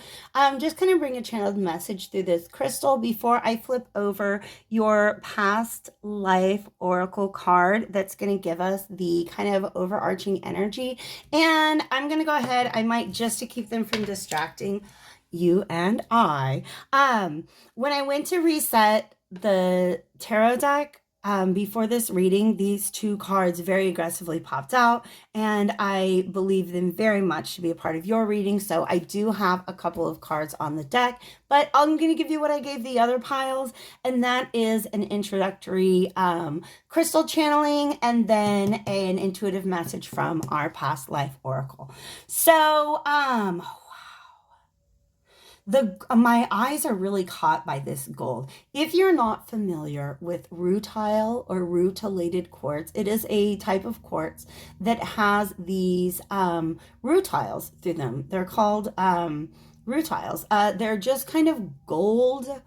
Just kind of bring a channeled message through this crystal before I flip over your past life oracle card that's going to give us the kind of overarching energy. And I'm going to go ahead, I might just to keep them from distracting you and I. When I went to reset the tarot deck, before this reading, these 2 cards very aggressively popped out, and I believe them very much to be a part of your reading. So I do have a couple of cards on the deck, but I'm going to give you what I gave the other piles, and that is an introductory crystal channeling and then an intuitive message from our past life oracle. So, my eyes are really caught by this gold. If you're not familiar with rutile or rutilated quartz, it is a type of quartz that has these rutiles through them. They're called rutiles. They're just kind of gold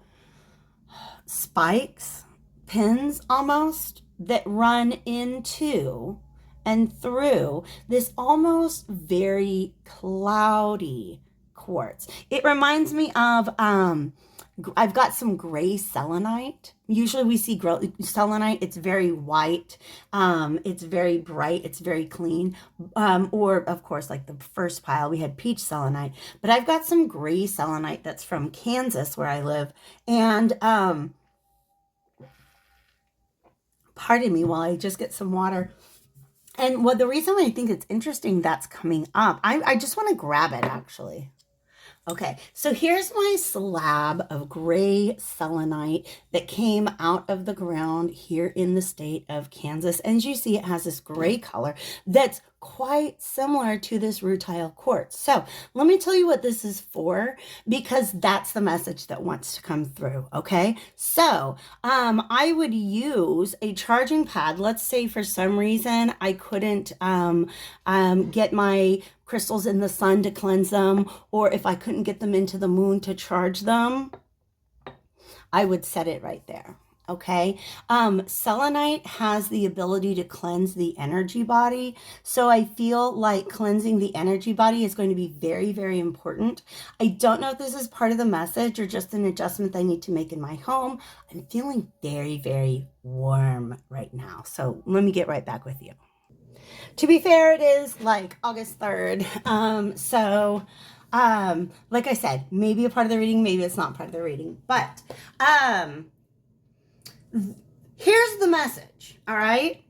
spikes, pins almost, that run into and through this almost very cloudy quartz. It reminds me of, I've got some gray selenite. Usually we see selenite, it's very white, it's very bright, it's very clean. Or of course, like the first pile, we had peach selenite. But I've got some gray selenite that's from Kansas where I live. And pardon me while I just get some water. And the reason why I think it's interesting that's coming up, I just want to grab it actually. Okay, so here's my slab of gray selenite that came out of the ground here in the state of Kansas. And as you see, it has this gray color that's quite similar to this rutile quartz. So let me tell you what this is for, because that's the message that wants to come through. Okay, so I would use a charging pad. Let's say for some reason I couldn't get my crystals in the sun to cleanse them, or if I couldn't get them into the moon to charge them, I would set it right there. Okay, selenite has the ability to cleanse the energy body, so I feel like cleansing the energy body is going to be very, very important. I don't know if this is part of the message or just an adjustment I need to make in my home. I'm feeling very, very warm right now, so let me get right back with you. To be fair, it is like August 3rd, like I said, maybe a part of the reading, maybe it's not part of the reading, but here's the message, all right?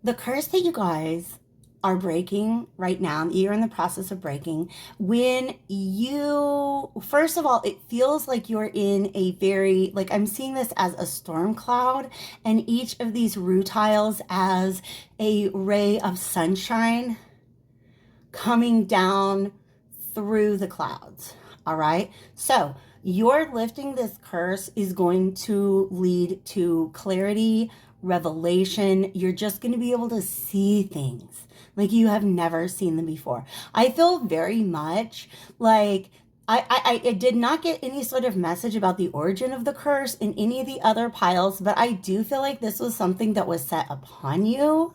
The curse that you guys are breaking right now, you're in the process of breaking, when you, first of all, it feels like you're in a very, like I'm seeing this as a storm cloud, and each of these rutiles as a ray of sunshine coming down through the clouds. All right. So your lifting this curse is going to lead to clarity, revelation. You're just going to be able to see things like you have never seen them before. I feel very much like I did not get any sort of message about the origin of the curse in any of the other piles, but I do feel like this was something that was set upon you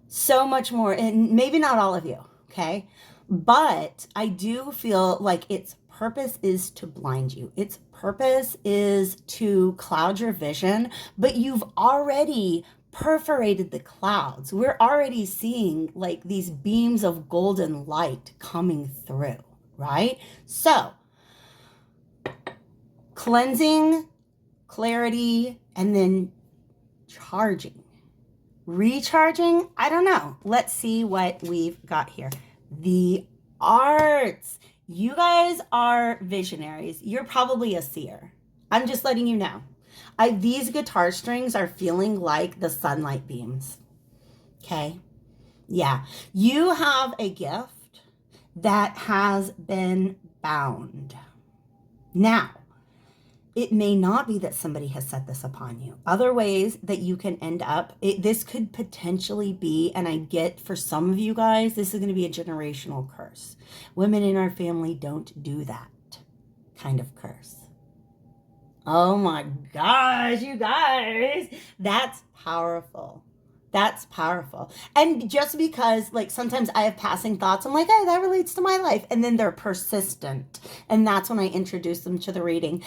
so much more, and maybe not all of you, okay? But I do feel like its purpose is to blind you. Its purpose is to cloud your vision, but you've already perforated the clouds. We're already seeing like these beams of golden light coming through, right? So, cleansing, clarity, and then charging. Recharging, I don't know. Let's see what we've got here. The arts. You guys are visionaries. You're probably a seer. I'm just letting you know. These guitar strings are feeling like the sunlight beams. Okay? Yeah. You have a gift that has been bound. Now, it may not be that somebody has set this upon you. Other ways that you can end up, this could potentially be, and I get for some of you guys, this is going to be a generational curse. Women in our family don't do that kind of curse. Oh my gosh, you guys, that's powerful. That's powerful. And just because, like, sometimes I have passing thoughts, I'm like, hey, that relates to my life. And then they're persistent. And that's when I introduce them to the reading.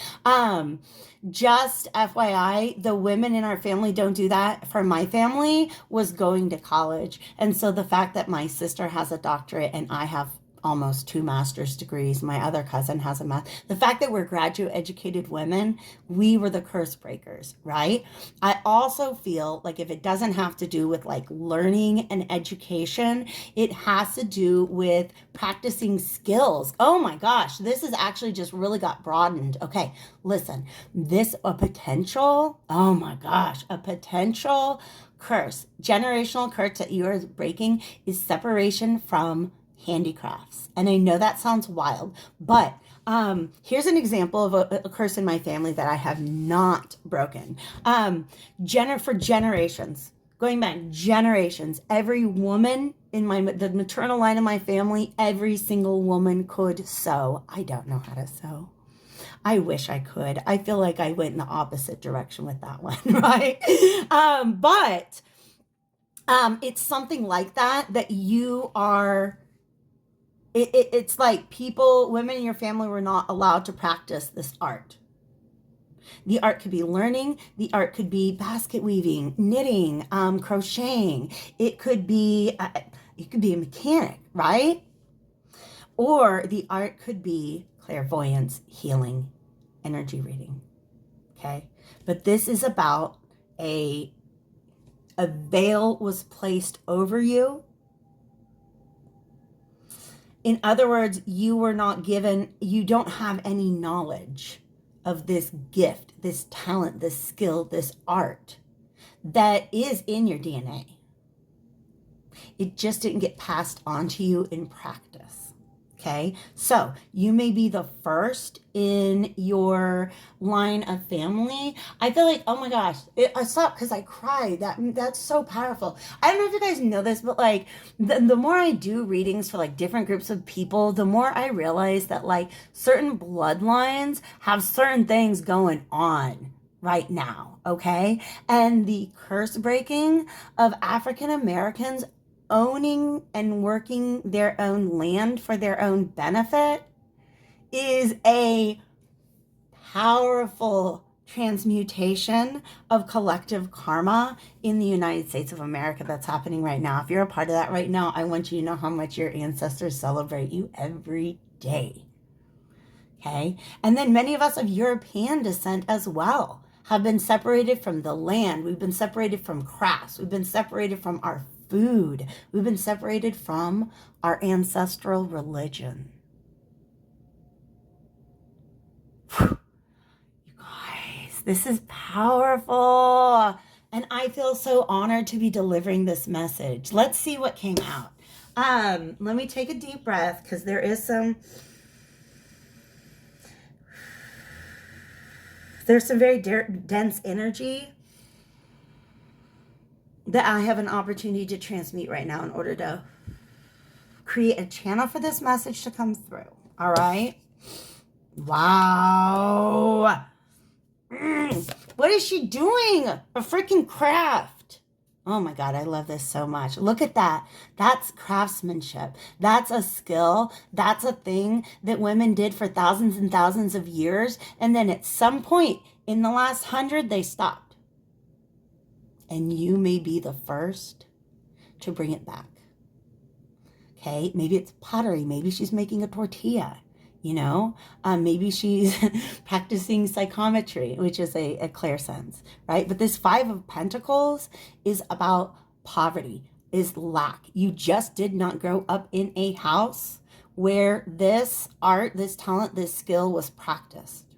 Just FYI, the women in our family don't do that. For my family was going to college. And so the fact that my sister has a doctorate and I have almost 2 master's degrees. My other cousin has a the fact that we're graduate educated women, we were the curse breakers, right? I also feel like if it doesn't have to do with like learning and education, it has to do with practicing skills. Oh my gosh, this has actually just really got broadened. Okay, listen, a potential, oh my gosh, a potential curse, generational curse that you are breaking is separation from handicrafts. And I know that sounds wild, but here's an example of a curse in my family that I have not broken. For generations, going back generations, every woman in the maternal line of my family, every single woman could sew. I don't know how to sew. I wish I could. I feel like I went in the opposite direction with that one, right? But it's something like that you are. It's like women in your family were not allowed to practice this art. The art could be learning. The art could be basket weaving, knitting, crocheting. It could be a mechanic, right? Or the art could be clairvoyance, healing, energy reading. Okay? But this is about a veil was placed over you. In other words, you don't have any knowledge of this gift, this talent, this skill, this art that is in your DNA. It just didn't get passed on to you in practice. Okay, so you may be the first in your line of family. I feel like, oh my gosh, I stopped because I cried. That's so powerful. I don't know if you guys know this, but like the more I do readings for like different groups of people, the more I realize that like certain bloodlines have certain things going on right now, okay? And the curse breaking of African Americans owning and working their own land for their own benefit is a powerful transmutation of collective karma in the United States of America that's happening right now. If you're a part of that right now, I want you to know how much your ancestors celebrate you every day. Okay? And then many of us of European descent as well have been separated from the land. We've been separated from crafts. We've been separated from our food. We've been separated from our ancestral religion. Whew. You guys, this is powerful. And I feel so honored to be delivering this message. Let's see what came out. Let me take a deep breath because there is there's some very dense energy that I have an opportunity to transmute right now in order to create a channel for this message to come through. All right. Wow. What is she doing? A freaking craft. Oh my God, I love this so much. Look at that. That's craftsmanship. That's a skill. That's a thing that women did for thousands and thousands of years. And then at some point in the last 100, they stopped. And you may be the first to bring it back. Okay, maybe it's pottery. Maybe she's making a tortilla. You know, maybe she's practicing psychometry, which is a clairsense, right? But this 5 of Pentacles is about poverty, is lack. You just did not grow up in a house where this art, this talent, this skill was practiced.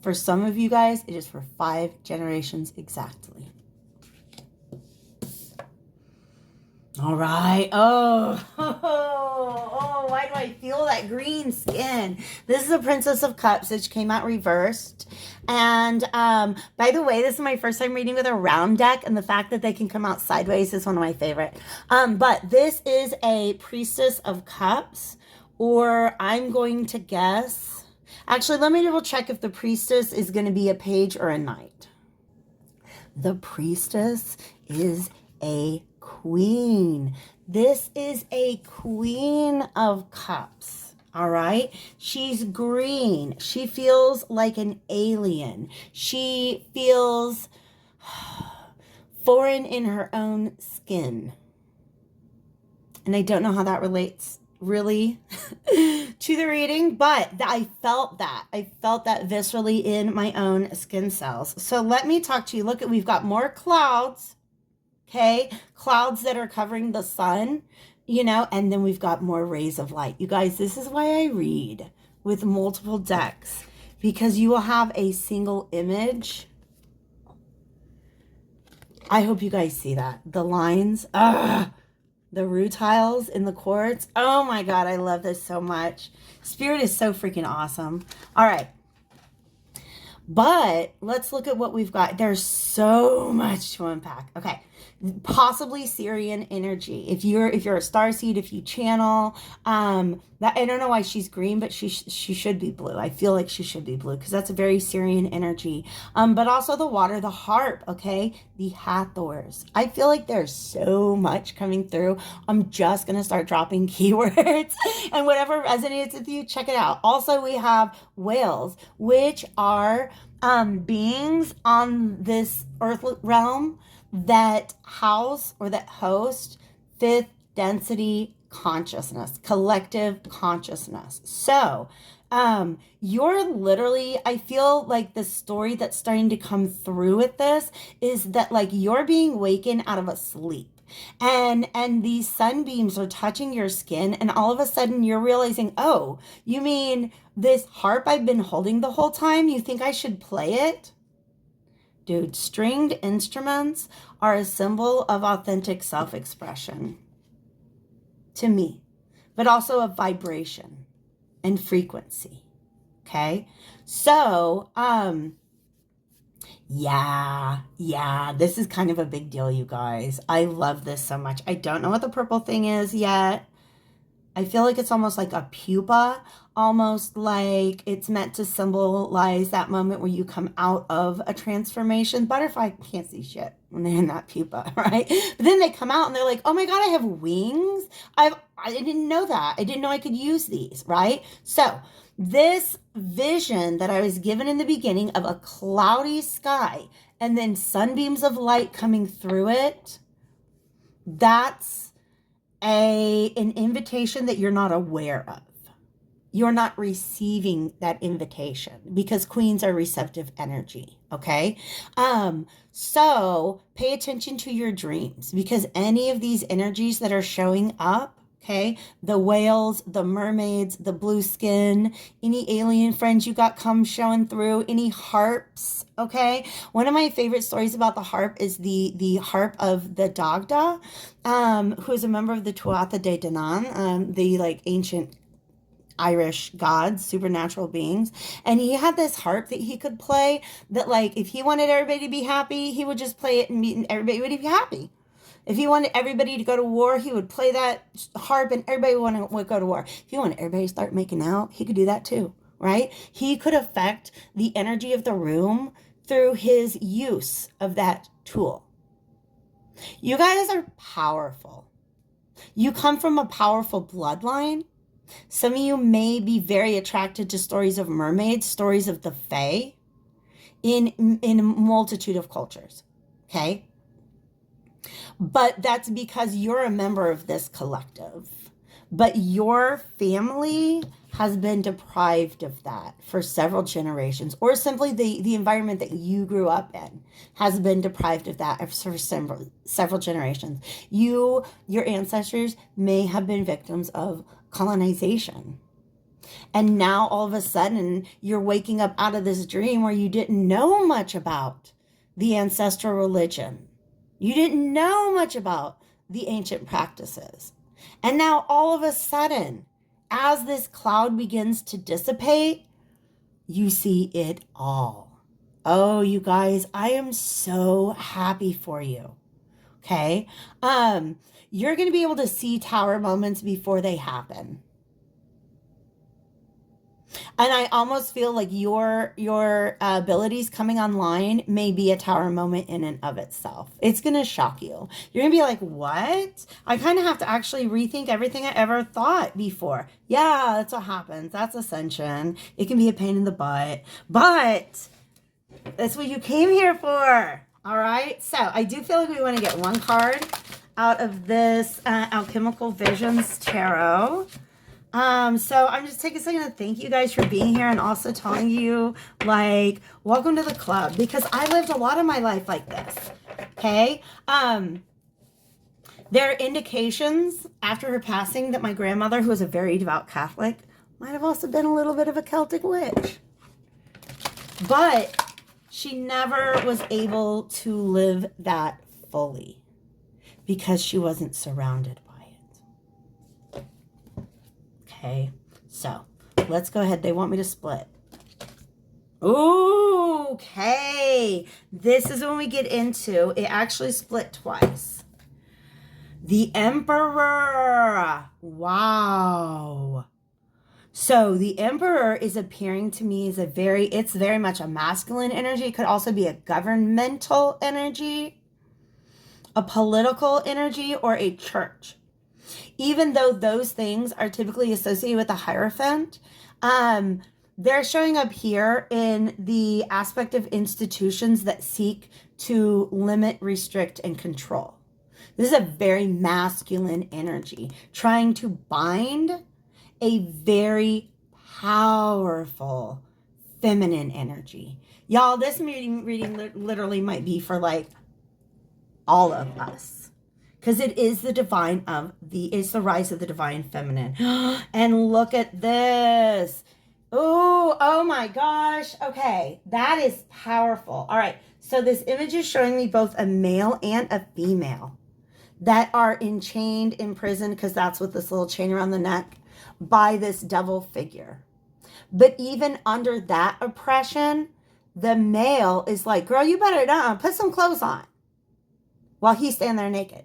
For some of you guys, it is for 5 generations exactly. All right. Oh, why do I feel that green skin? This is the Princess of Cups, which came out reversed. And by the way, this is my first time reading with a round deck, and the fact that they can come out sideways is one of my favorite. But this is a Priestess of Cups, or I'm going to guess. Actually, let me double check if the Priestess is going to be a page or a knight. The Priestess is a Queen. This is a Queen of Cups. All right. She's green. She feels like an alien. She feels foreign in her own skin. And I don't know how that relates really to the reading, but I felt that. I felt that viscerally in my own skin cells. So let me talk to you. Look, we've got more clouds. Okay, clouds that are covering the sun, you know, and then we've got more rays of light. You guys, this is why I read with multiple decks, because you will have a single image. I hope you guys see that. The lines, the rutiles in the quartz. Oh my God, I love this so much. Spirit is so freaking awesome. All right. But let's look at what we've got. There's so much to unpack. Okay. Possibly Syrian energy. If you're a starseed, if you channel, that I don't know why she's green, but she should be blue. I feel like she should be blue because that's a very Syrian energy. But also the water, the harp, okay? The Hathors. I feel like there's so much coming through. I'm just gonna start dropping keywords and whatever resonates with you, check it out. Also, we have whales, which are beings on this earth realm that house or that host 5th density consciousness, collective consciousness. So you're literally, I feel like the story that's starting to come through with this is that like you're being wakened out of a sleep. And these sunbeams are touching your skin, and all of a sudden you're realizing, oh, you mean this harp I've been holding the whole time? You think I should play it? Dude, stringed instruments are a symbol of authentic self-expression to me, but also of vibration and frequency. Okay. So, yeah, this is kind of a big deal, you guys. I love this so much. I don't know what the purple thing is yet. I feel like it's almost like a pupa, almost like it's meant to symbolize that moment where you come out of a transformation. Butterfly can't see shit when they're in that pupa, right? But then they come out and they're like, oh my God, I have wings. I didn't know that. I didn't know I could use these, right? So this vision that I was given in the beginning of a cloudy sky and then sunbeams of light coming through it, that's an invitation that you're not aware of. you're not receiving that invitation because queens are receptive energy. Okay. So pay attention to your dreams because any of these energies that are showing up, okay, the whales, the mermaids, the blue skin, any alien friends you got come showing through, any harps, okay. One of my favorite stories about the harp is the harp of the Dagda, who is a member of the Tuatha De Danann, the like ancient Irish gods, supernatural beings. And he had this harp that he could play that, like, if he wanted everybody to be happy, he would just play it and everybody would be happy. If he wanted everybody to go to war, he would play that harp and everybody would go to war. If he wanted everybody to start making out, he could do that too, right? He could affect the energy of the room through his use of that tool. You guys are powerful. You come from a powerful bloodline. Some of you may be very attracted to stories of mermaids, stories of the fae in a multitude of cultures, okay? But that's because you're a member of this collective. But your family has been deprived of that for several generations, or simply the environment that you grew up in has been deprived of that for several generations. Your ancestors may have been victims of colonization. And now all of a sudden you're waking up out of this dream where you didn't know much about the ancestral religion. You didn't know much about the ancient practices. And now all of a sudden, as this cloud begins to dissipate, you see it all. Oh, you guys, I am so happy for you. Okay? You're going to be able to see tower moments before they happen. And I almost feel like your abilities coming online may be a tower moment in and of itself. It's going to shock you. You're going to be like, what? I kind of have to actually rethink everything I ever thought before. Yeah, that's what happens. That's ascension. It can be a pain in the butt, but that's what you came here for. All right. So I do feel like we want to get one card out of this Alchemical Visions Tarot. So I'm just taking a second to thank you guys for being here and also telling you, like, welcome to the club, because I lived a lot of my life like this. Okay. There are indications after her passing that my grandmother, who was a very devout Catholic, might have also been a little bit of a Celtic witch, but she never was able to live that fully because she wasn't surrounded by it. Okay, so let's go ahead. They want me to split. Ooh, okay. This is when we get into, it actually split twice. The Emperor. Wow. So the Emperor is appearing to me as it's very much a masculine energy. It could also be a governmental energy, a political energy, or a church. Even though those things are typically associated with the Hierophant, they're showing up here in the aspect of institutions that seek to limit, restrict, and control. This is a very masculine energy, trying to bind a very powerful feminine energy. Y'all, this reading literally might be for like all of us, because it is the divine it's the rise of the divine feminine. And look at this. Oh my gosh. Okay, that is powerful. All right, so this image is showing me both a male and a female that are enchained, imprisoned, because that's what this little chain around the neck, by this devil figure. But even under that oppression, the male is like, girl, you better put some clothes on, while he's standing there naked.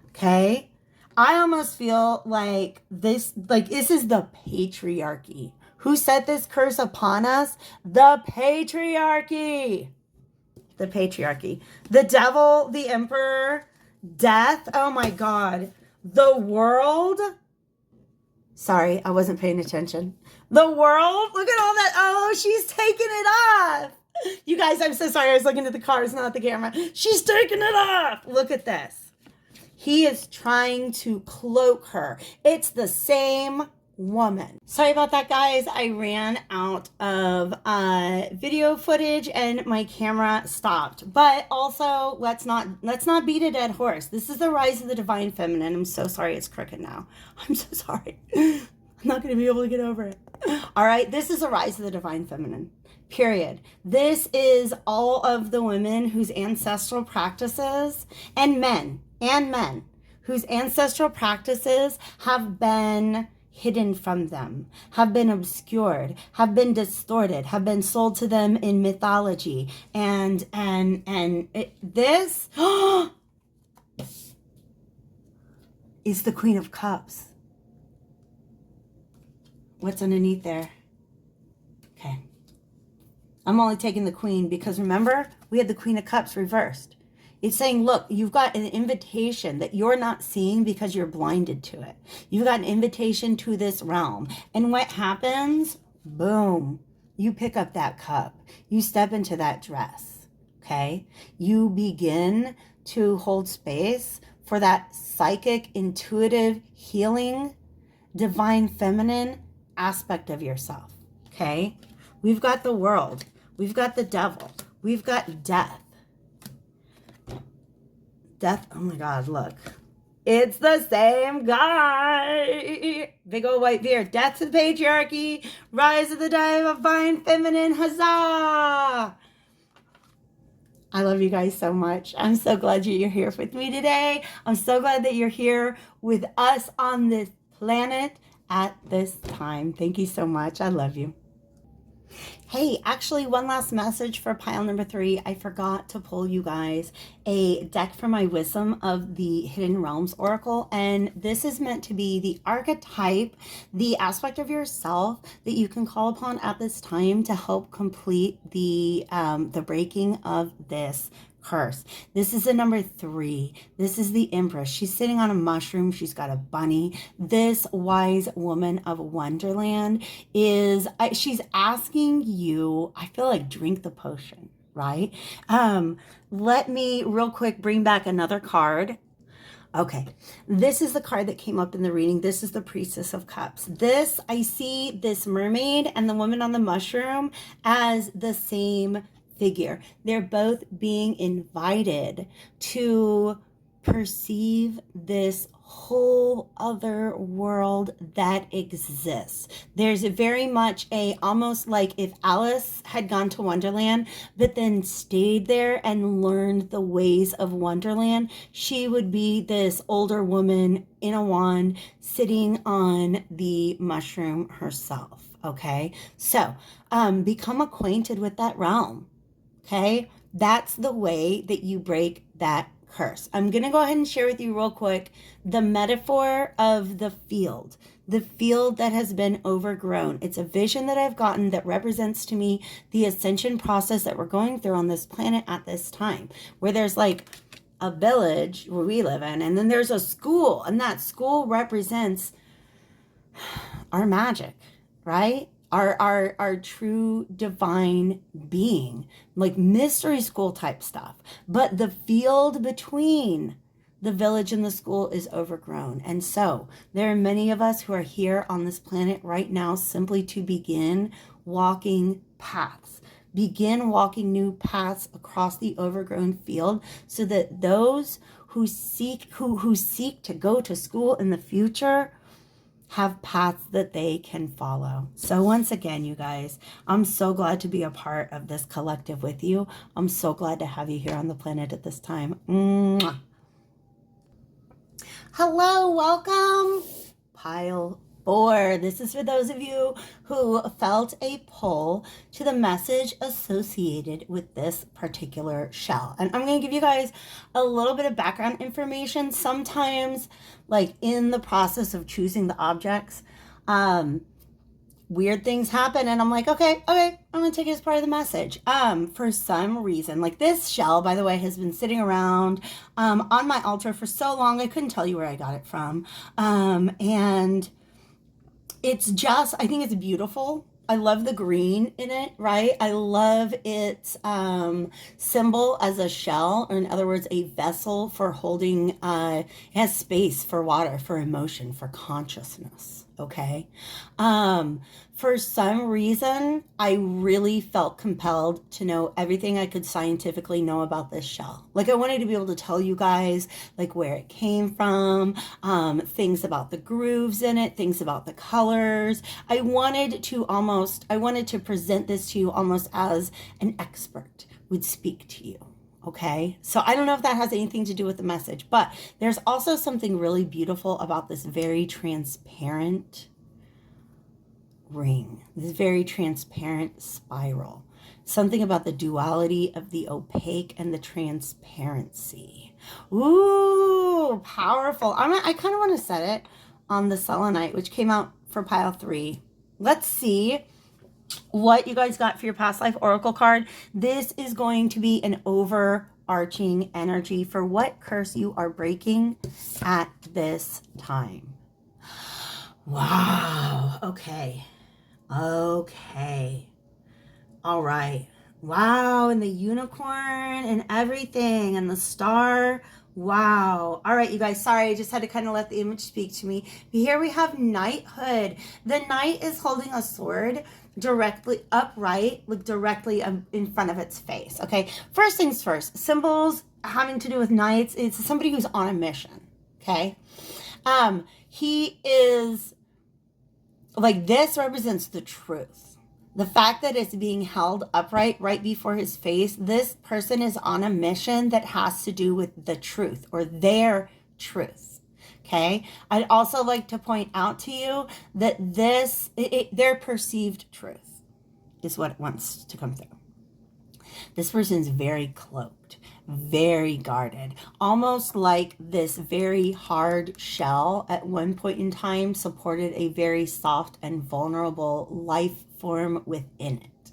Okay? I almost feel like this is the patriarchy. Who set this curse upon us? The patriarchy. The patriarchy. The devil, the emperor, death. Oh my God. The world. Sorry, I wasn't paying attention. The world. Look at all that. Oh, she's taking it off. You guys, I'm so sorry. I was looking at the cards, not the camera. She's taking it off. Look at this. He is trying to cloak her. It's the same woman. Sorry about that, guys. I ran out of video footage and my camera stopped. But also, let's not beat a dead horse. This is the rise of the divine feminine. I'm so sorry it's crooked now. I'm so sorry. I'm not going to be able to get over it. All right, this is a rise of the divine feminine. Period. This is all of the women whose ancestral practices and men whose ancestral practices have been hidden from them, have been obscured, have been distorted, have been sold to them in mythology. This is the Queen of Cups. What's underneath there? Okay. I'm only taking the Queen because remember, we had the Queen of Cups reversed. It's saying, look, you've got an invitation that you're not seeing because you're blinded to it. You've got an invitation to this realm. And what happens? Boom. You pick up that cup. You step into that dress. Okay? You begin to hold space for that psychic, intuitive, healing, divine feminine aspect of yourself. Okay? We've got the world. We've got the devil. We've got death. Death, oh my God, look. It's the same guy. Big old white beard. Death to the patriarchy. Rise of the divine feminine. Huzzah! I love you guys so much. I'm so glad you're here with me today. I'm so glad that you're here with us on this planet at this time. Thank you so much. I love you. Hey, actually, one last message for pile number 3. I forgot to pull you guys a deck for my Wisdom of the Hidden Realms Oracle. And this is meant to be the archetype, the aspect of yourself that you can call upon at this time to help complete the breaking of this curse. This is a number 3. This is the Empress. She's sitting on a mushroom. She's got a bunny. This wise woman of Wonderland is, she's asking you, I feel like drink the potion, right? Let me real quick bring back another card. Okay, this is the card that came up in the reading. This is the Priestess of Cups. This, I see this mermaid and the woman on the mushroom as the same figure. They're both being invited to perceive this whole other world that exists. There's very much almost like if Alice had gone to Wonderland, but then stayed there and learned the ways of Wonderland, she would be this older woman in a wand sitting on the mushroom herself. Okay, so become acquainted with that realm. Okay, that's the way that you break that curse. I'm going to go ahead and share with you real quick the metaphor of the field that has been overgrown. It's a vision that I've gotten that represents to me the ascension process that we're going through on this planet at this time, where there's like a village where we live in, and then there's a school, and that school represents our magic, right? Our true divine being, like mystery school type stuff. But the field between the village and the school is overgrown. And so there are many of us who are here on this planet right now simply to begin walking paths. Begin walking new paths across the overgrown field so that those who seek to go to school in the future have paths that they can follow. So once again, you guys, I'm so glad to be a part of this collective with you. I'm so glad to have you here on the planet at this time. Mwah. Hello, welcome. Pile 4. This is for those of you who felt a pull to the message associated with this particular shell. And I'm going to give you guys a little bit of background information. Sometimes, like in the process of choosing the objects, weird things happen and I'm like, okay, I'm going to take it as part of the message. For some reason, like this shell, by the way, has been sitting around on my altar for so long, I couldn't tell you where I got it from. And it's just, I think it's beautiful. love the green in it, right? I love its symbol as a shell, or in other words, a vessel for holding, it has space for water, for emotion, for consciousness. Okay. For some reason, I really felt compelled to know everything I could scientifically know about this shell. Like, I wanted to be able to tell you guys, like, where it came from, things about the grooves in it, things about the colors. I wanted to present this to you almost as an expert would speak to you. Okay, so I don't know if that has anything to do with the message, but there's also something really beautiful about this very transparent ring, this very transparent spiral. Something about the duality of the opaque and the transparency. Ooh, powerful. I kind of want to set it on the selenite, which came out for pile 3. Let's see what you guys got for your past life oracle card. This is going to be an overarching energy for what curse you are breaking at this time. Wow. Okay. All right. Wow. And the unicorn and everything and the star. Wow. All right, you guys. Sorry, I just had to kind of let the image speak to me. But here we have knighthood. The knight is holding a sword directly upright, like directly in front of its face. Okay. First things first, symbols having to do with knights. It's somebody who's on a mission. Okay. He is like, this represents the truth. The fact that it's being held upright right before his face, this person is on a mission that has to do with the truth or their truth. Okay. I'd also like to point out to you that their perceived truth is what wants to come through. This person's very cloaked, very guarded, almost like this very hard shell at one point in time supported a very soft and vulnerable life form within it.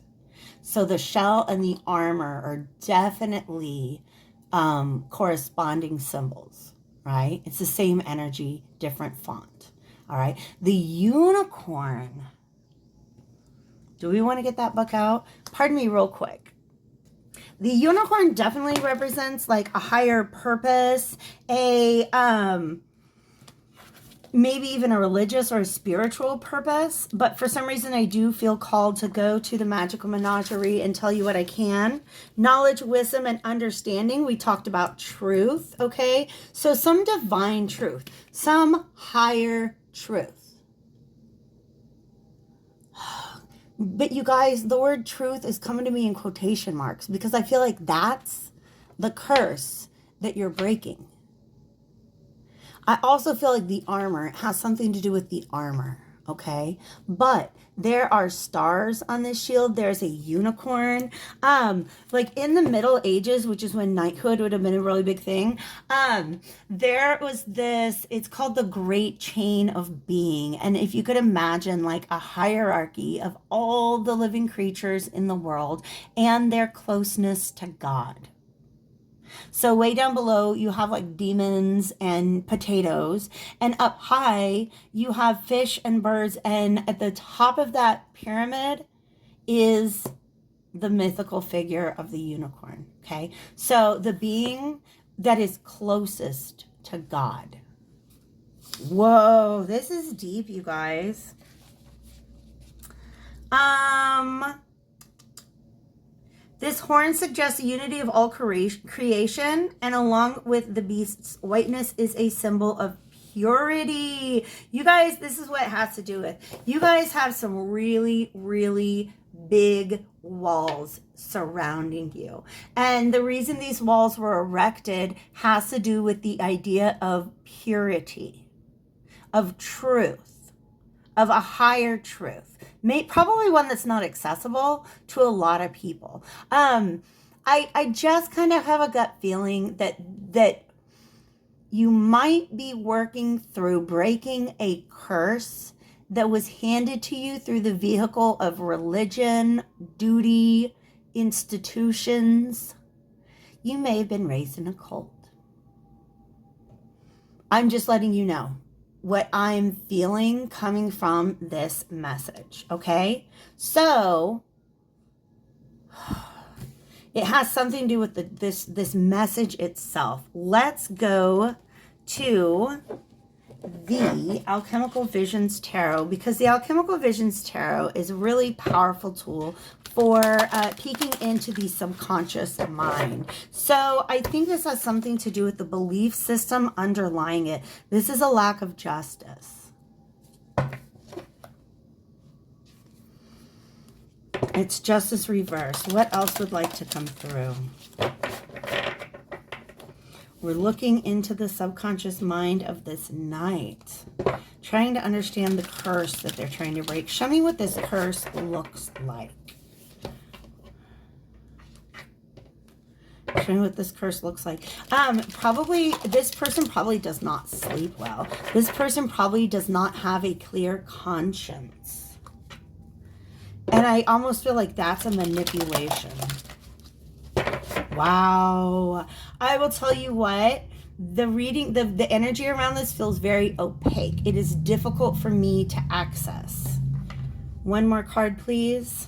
So the shell and the armor are definitely corresponding symbols, right? It's the same energy, different font. All right. The unicorn. Do we want to get that book out? Pardon me real quick. The unicorn definitely represents like a higher purpose, maybe even a religious or a spiritual purpose. But for some reason, I do feel called to go to the magical menagerie and tell you what I can. Knowledge, wisdom, and understanding. We talked about truth, okay? So some divine truth, some higher truth. But you guys, the word truth is coming to me in quotation marks because I feel like that's the curse that you're breaking. I also feel like the armor has something to do with the armor, okay? But there are stars on this shield. There's a unicorn. Like in the Middle Ages, which is when knighthood would have been a really big thing, there was this, it's called the Great Chain of Being. And if you could imagine like a hierarchy of all the living creatures in the world and their closeness to God. So way down below, you have like demons and potatoes. And up high, you have fish and birds. And at the top of that pyramid is the mythical figure of the unicorn. Okay. So the being that is closest to God. Whoa, this is deep, you guys. This horn suggests the unity of all creation, and along with the beast's whiteness is a symbol of purity. You guys, this is what it has to do with. You guys have some really, really big walls surrounding you. And the reason these walls were erected has to do with the idea of purity, of truth, of a higher truth. Probably one that's not accessible to a lot of people. I just kind of have a gut feeling that you might be working through breaking a curse that was handed to you through the vehicle of religion, duty, institutions. You may have been raised in a cult. I'm just letting you know. what I'm feeling coming from this message, okay? So it has something to do with this message itself. Let's go to the Alchemical Visions Tarot, because the Alchemical Visions Tarot is a really powerful tool for peeking into the subconscious mind. So I think this has something to do with the belief system underlying it. This is a lack of justice. It's justice reversed. What else would like to come through? We're looking into the subconscious mind of this knight, trying to understand the curse that they're trying to break. Show me what this curse looks like. Show me what this curse looks like. Probably, this person probably does not sleep well. This person probably does not have a clear conscience. And I almost feel like that's a manipulation. Wow. I will tell you what, the reading, the energy around this feels very opaque. It is difficult for me to access. One more card, please.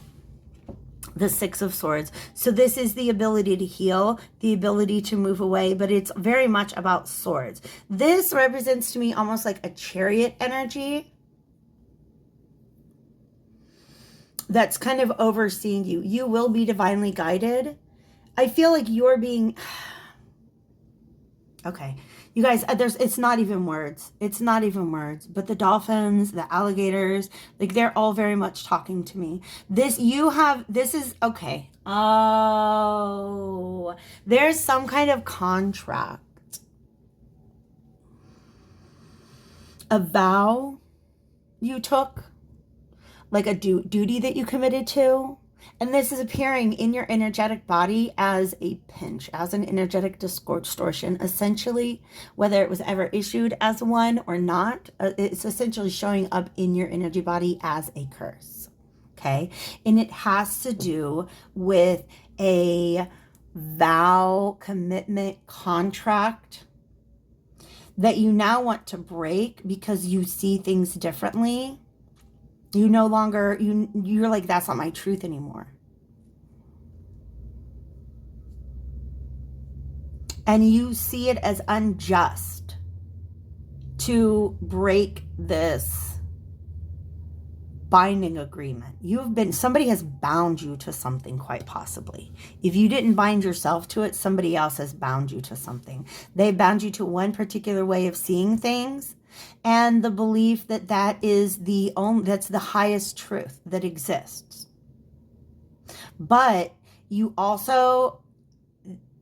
The Six of Swords. So this is the ability to heal, the ability to move away, but it's very much about swords. This represents to me almost like a chariot energy that's kind of overseeing you. You will be divinely guided. I feel like you're being... Okay. You guys, it's not even words. It's not even words. But the dolphins, the alligators, like they're all very much talking to me. This is, okay. Oh, there's some kind of contract. A vow you took. Like a duty that you committed to. And this is appearing in your energetic body as a pinch, as an energetic distortion, essentially, whether it was ever issued as one or not, it's essentially showing up in your energy body as a curse, okay? And it has to do with a vow, commitment, contract that you now want to break because you see things differently. You no longer, you're like, that's not my truth anymore. And you see it as unjust to break this binding agreement. Somebody has bound you to something, quite possibly. If you didn't bind yourself to it, somebody else has bound you to something. They bound you to one particular way of seeing things. And the belief that that's the highest truth that exists. But you also,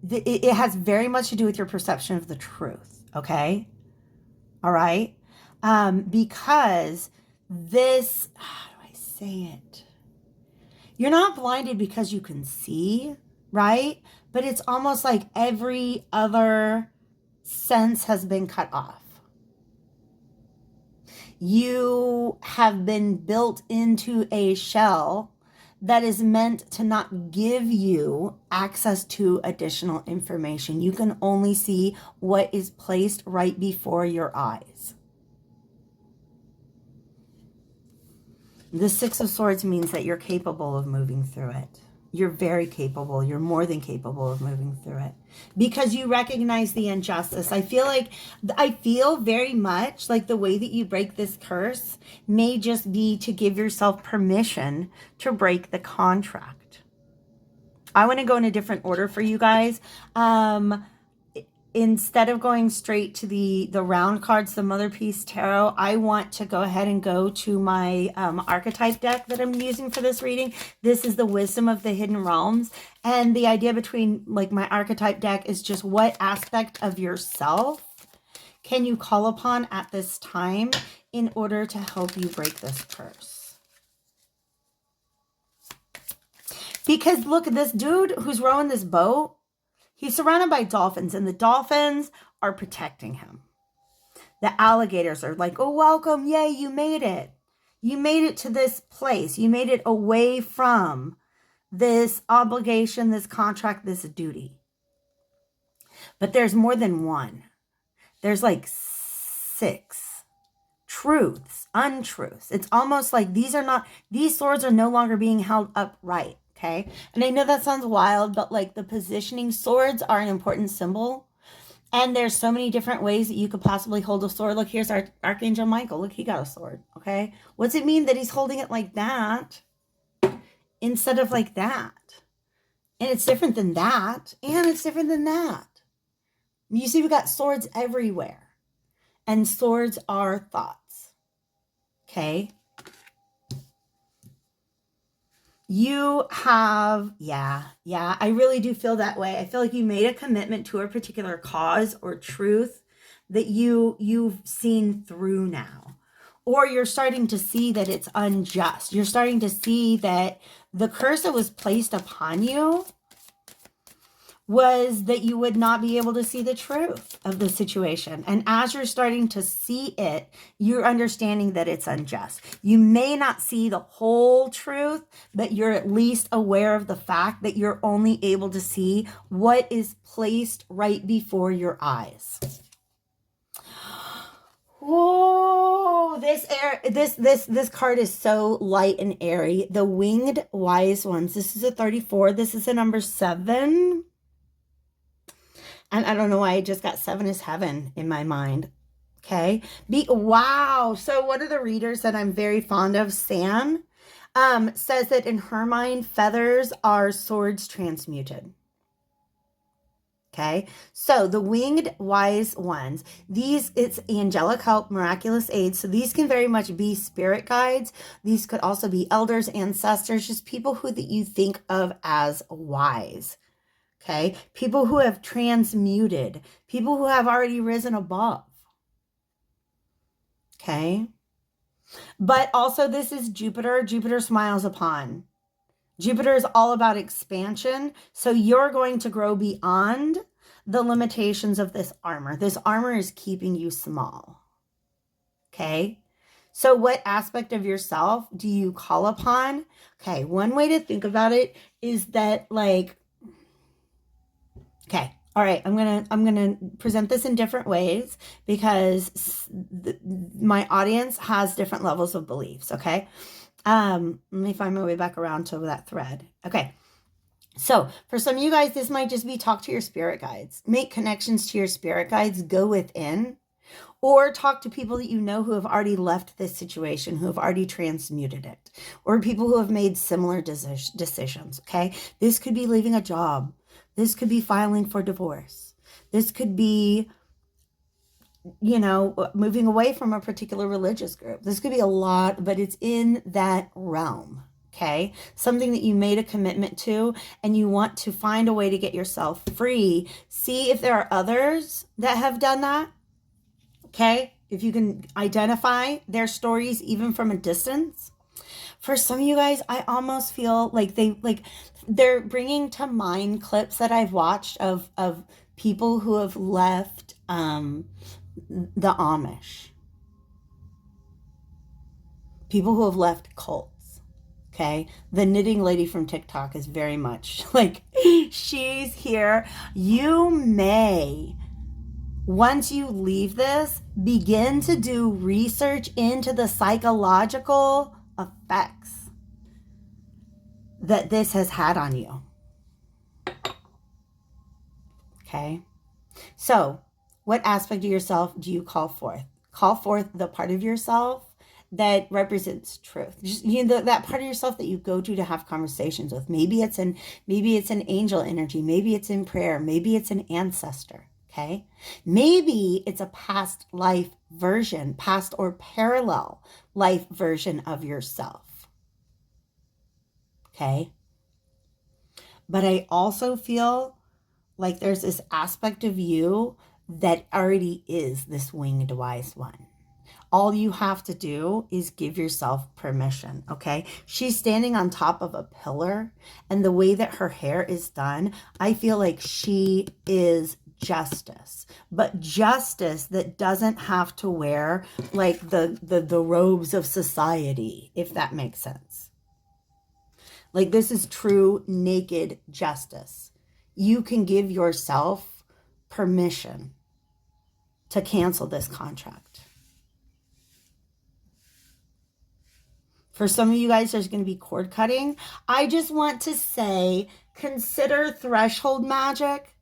it has very much to do with your perception of the truth, okay? All right? Because this, how do I say it? You're not blinded because you can see, right? But it's almost like every other sense has been cut off. You have been built into a shell that is meant to not give you access to additional information. You can only see what is placed right before your eyes. The Six of Swords means that you're capable of moving through it. You're very capable. You're more than capable of moving through it because you recognize the injustice. I feel very much like the way that you break this curse may just be to give yourself permission to break the contract. I want to go in a different order for you guys. Instead of going straight to the round cards, the Mother Peace Tarot, I want to go ahead and go to my Archetype deck that I'm using for this reading. This is the Wisdom of the Hidden Realms. And the idea between like my Archetype deck is just what aspect of yourself can you call upon at this time in order to help you break this curse. Because look at this dude who's rowing this boat. He's surrounded by dolphins, and the dolphins are protecting him. The alligators are like, oh, welcome. Yay, you made it. You made it to this place. You made it away from this obligation, this contract, this duty. But there's more than one. There's like 6. truths, untruths. It's almost like these swords are no longer being held upright. Okay. And I know that sounds wild, but like the positioning, swords are an important symbol. And there's so many different ways that you could possibly hold a sword. Look, here's our Archangel Michael. Look, he got a sword. Okay. What's it mean that he's holding it like that instead of like that? And it's different than that. And it's different than that. You see, we got swords everywhere. And swords are thoughts. Okay. You have, I really do feel that way. I feel like you made a commitment to a particular cause or truth that you've seen through now. Or you're starting to see that it's unjust. You're starting to see that the curse that was placed upon you was that you would not be able to see the truth of the situation. And as you're starting to see it, you're understanding that it's unjust. You may not see the whole truth, but you're at least aware of the fact that you're only able to see what is placed right before your eyes. Oh, this card is so light and airy. The Winged Wise Ones. This is a 34. This is a number 7. And I don't know why I just got 7 is heaven in my mind. Okay. Wow. So one of the readers that I'm very fond of, Sam, says that in her mind, feathers are swords transmuted. Okay. So the Winged Wise Ones, it's angelic help, miraculous aid. So these can very much be spirit guides. These could also be elders, ancestors, just people that you think of as wise. Okay, people who have transmuted, people who have already risen above. Okay, but also this is Jupiter. Jupiter smiles upon. Jupiter is all about expansion. So you're going to grow beyond the limitations of this armor. This armor is keeping you small. Okay, so what aspect of yourself do you call upon? Okay, one way to think about it is that okay. All right. I'm going to present this in different ways because my audience has different levels of beliefs. Okay. Let me find my way back around to that thread. Okay. So for some of you guys, this might just be talk to your spirit guides, make connections to your spirit guides, go within, or talk to people that you know who have already left this situation, who have already transmuted it, or people who have made similar decisions. Okay. This could be leaving a job. This could be filing for divorce. This could be, moving away from a particular religious group. This could be a lot, but it's in that realm, okay? Something that you made a commitment to and you want to find a way to get yourself free. See if there are others that have done that, okay? If you can identify their stories even from a distance. For some of you guys, I almost feel like they're bringing to mind clips that I've watched of people who have left the Amish. People who have left cults. Okay. The knitting lady from TikTok is very much like, she's here. You may, once you leave this, begin to do research into the psychological effects that this has had on you. Okay. So what aspect of yourself do you call forth? Call forth the part of yourself that represents truth. Just, that part of yourself that you go to have conversations with. Maybe it's an angel energy. Maybe it's in prayer. Maybe it's an ancestor. Okay. Maybe it's a past life version, past or parallel life version of yourself. Okay. But I also feel like there's this aspect of you that already is this winged wise one. All you have to do is give yourself permission, okay? She's standing on top of a pillar, and the way that her hair is done, I feel like she is justice, but justice that doesn't have to wear like the robes of society, if that makes sense. Like, this is true naked justice. You can give yourself permission to cancel this contract. For some of you guys, there's going to be cord cutting. I just want to say, consider threshold magic.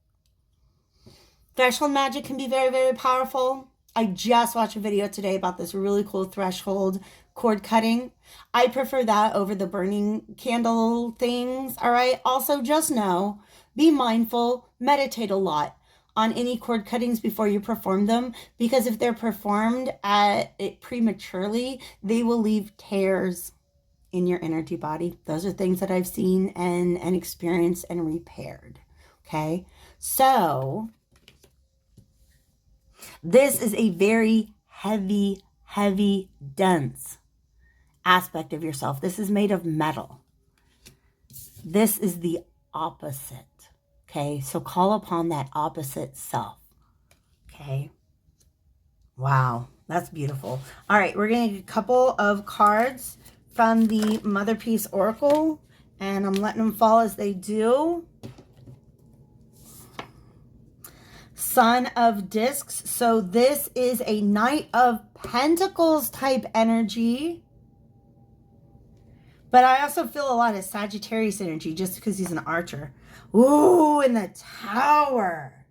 Threshold magic can be very, very powerful. I just watched a video today about this really cool threshold cord cutting. I prefer that over the burning candle things, all right? Also, just know, be mindful, meditate a lot on any cord cuttings before you perform them, because if they're performed prematurely, they will leave tears in your energy body. Those are things that I've seen and experienced and repaired, okay? So this is a very heavy, heavy, dense aspect of yourself. This is made of metal. This is the opposite. Okay, so call upon that opposite self. Okay. Wow, that's beautiful. All right, we're going to get a couple of cards from the Mother Peace Oracle, and I'm letting them fall as they do. Son of Discs. So this is a Knight of Pentacles type energy. But I also feel a lot of Sagittarius energy just because he's an archer. Ooh, in the Tower.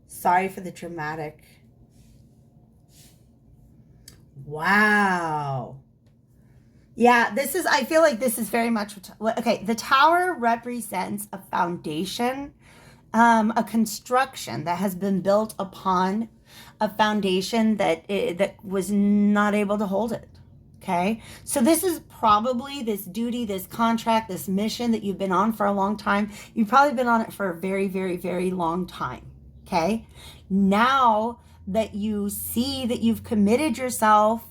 Sorry for the dramatic. Wow. Yeah, this is, I feel like this is very much, okay, the Tower represents a foundation, a construction that has been built upon a foundation that was not able to hold it. Okay, so this is probably this duty, this contract, this mission that you've been on for a long time. You've probably been on it for a very, very, very long time. Okay, now that you see that you've committed yourself,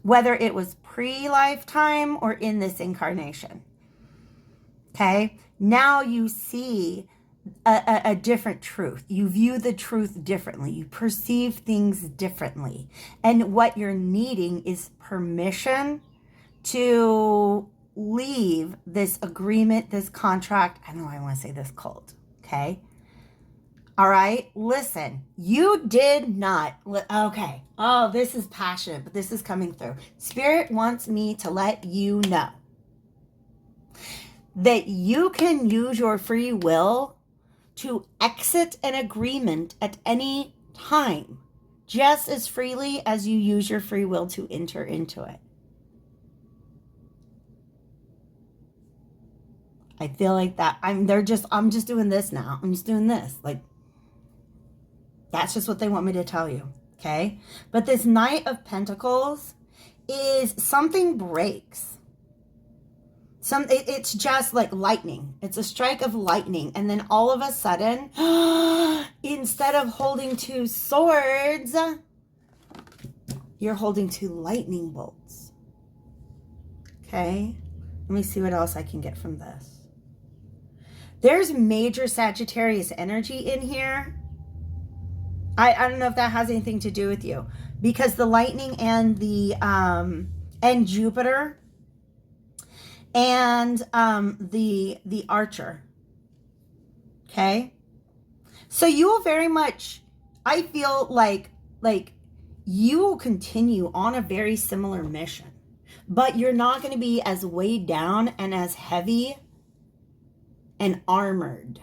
whether it was pre-lifetime or in this incarnation. Okay, now you see a different truth. You view the truth differently. You perceive things differently. And what you're needing is permission to leave this agreement, this contract. I know I want to say this cult. Okay. All right. Listen, you did not. Okay. Oh, this is passionate, but this is coming through. Spirit wants me to let you know that you can use your free will to exit an agreement at any time, just as freely as you use your free will to enter into it. I feel like that I'm just doing this now. I'm just doing this. Like, that's just what they want me to tell you. Okay. But this Knight of Pentacles is something breaks. It's just like lightning. It's a strike of lightning. And then all of a sudden, instead of holding two swords, you're holding two lightning bolts. Okay. Let me see what else I can get from this. There's major Sagittarius energy in here. I don't know if that has anything to do with you, because the lightning and the and Jupiter and the archer. Okay, so you will very much, I feel like you will continue on a very similar mission, but you're not going to be as weighed down and as heavy and armored.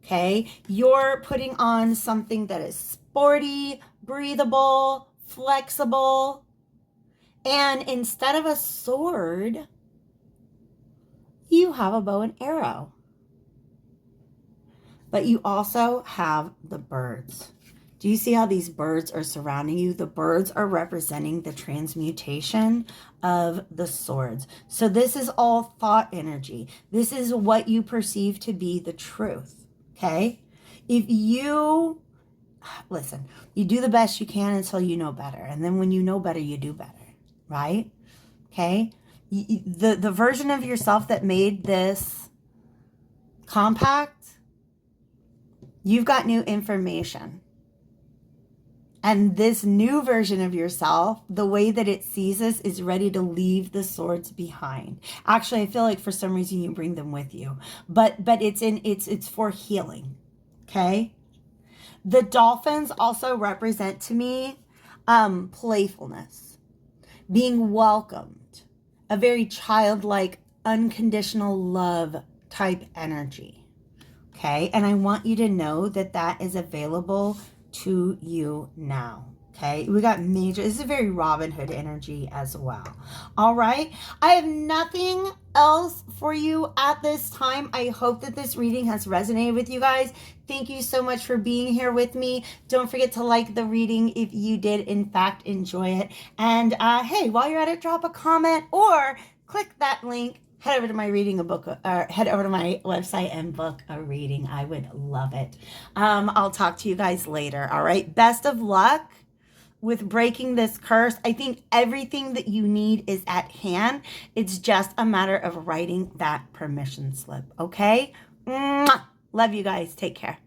Okay, you're putting on something that is sporty, breathable, flexible, and instead of a sword, you have a bow and arrow. But you also have the birds. Do you see how these birds are surrounding you? The birds are representing the transmutation of the swords. So this is all thought energy. This is what you perceive to be the truth. Okay? If you, listen, you do the best you can until you know better. And then when you know better, you do better. Right? Okay? The version of yourself that made this compact, you've got new information. And this new version of yourself, the way that it sees us, is ready to leave the swords behind. Actually, I feel like for some reason you bring them with you, but it's for healing. Okay. The dolphins also represent to me playfulness. being welcomed, a very childlike, unconditional love type energy. Okay. And I want you to know that that is available to you now. Okay. We got major, this is a very Robin Hood energy as well. All right. I have nothing else for you at this time. I hope that this reading has resonated with you guys. Thank you so much for being here with me. Don't forget to like the reading if you did in fact enjoy it. And hey, while you're at it, drop a comment or click that link. Head over to my reading a book, or head over to my website and book a reading. I would love it. I'll talk to you guys later. All right. Best of luck with breaking this curse. I think everything that you need is at hand. It's just a matter of writing that permission slip. Okay. Mwah! Love you guys. Take care.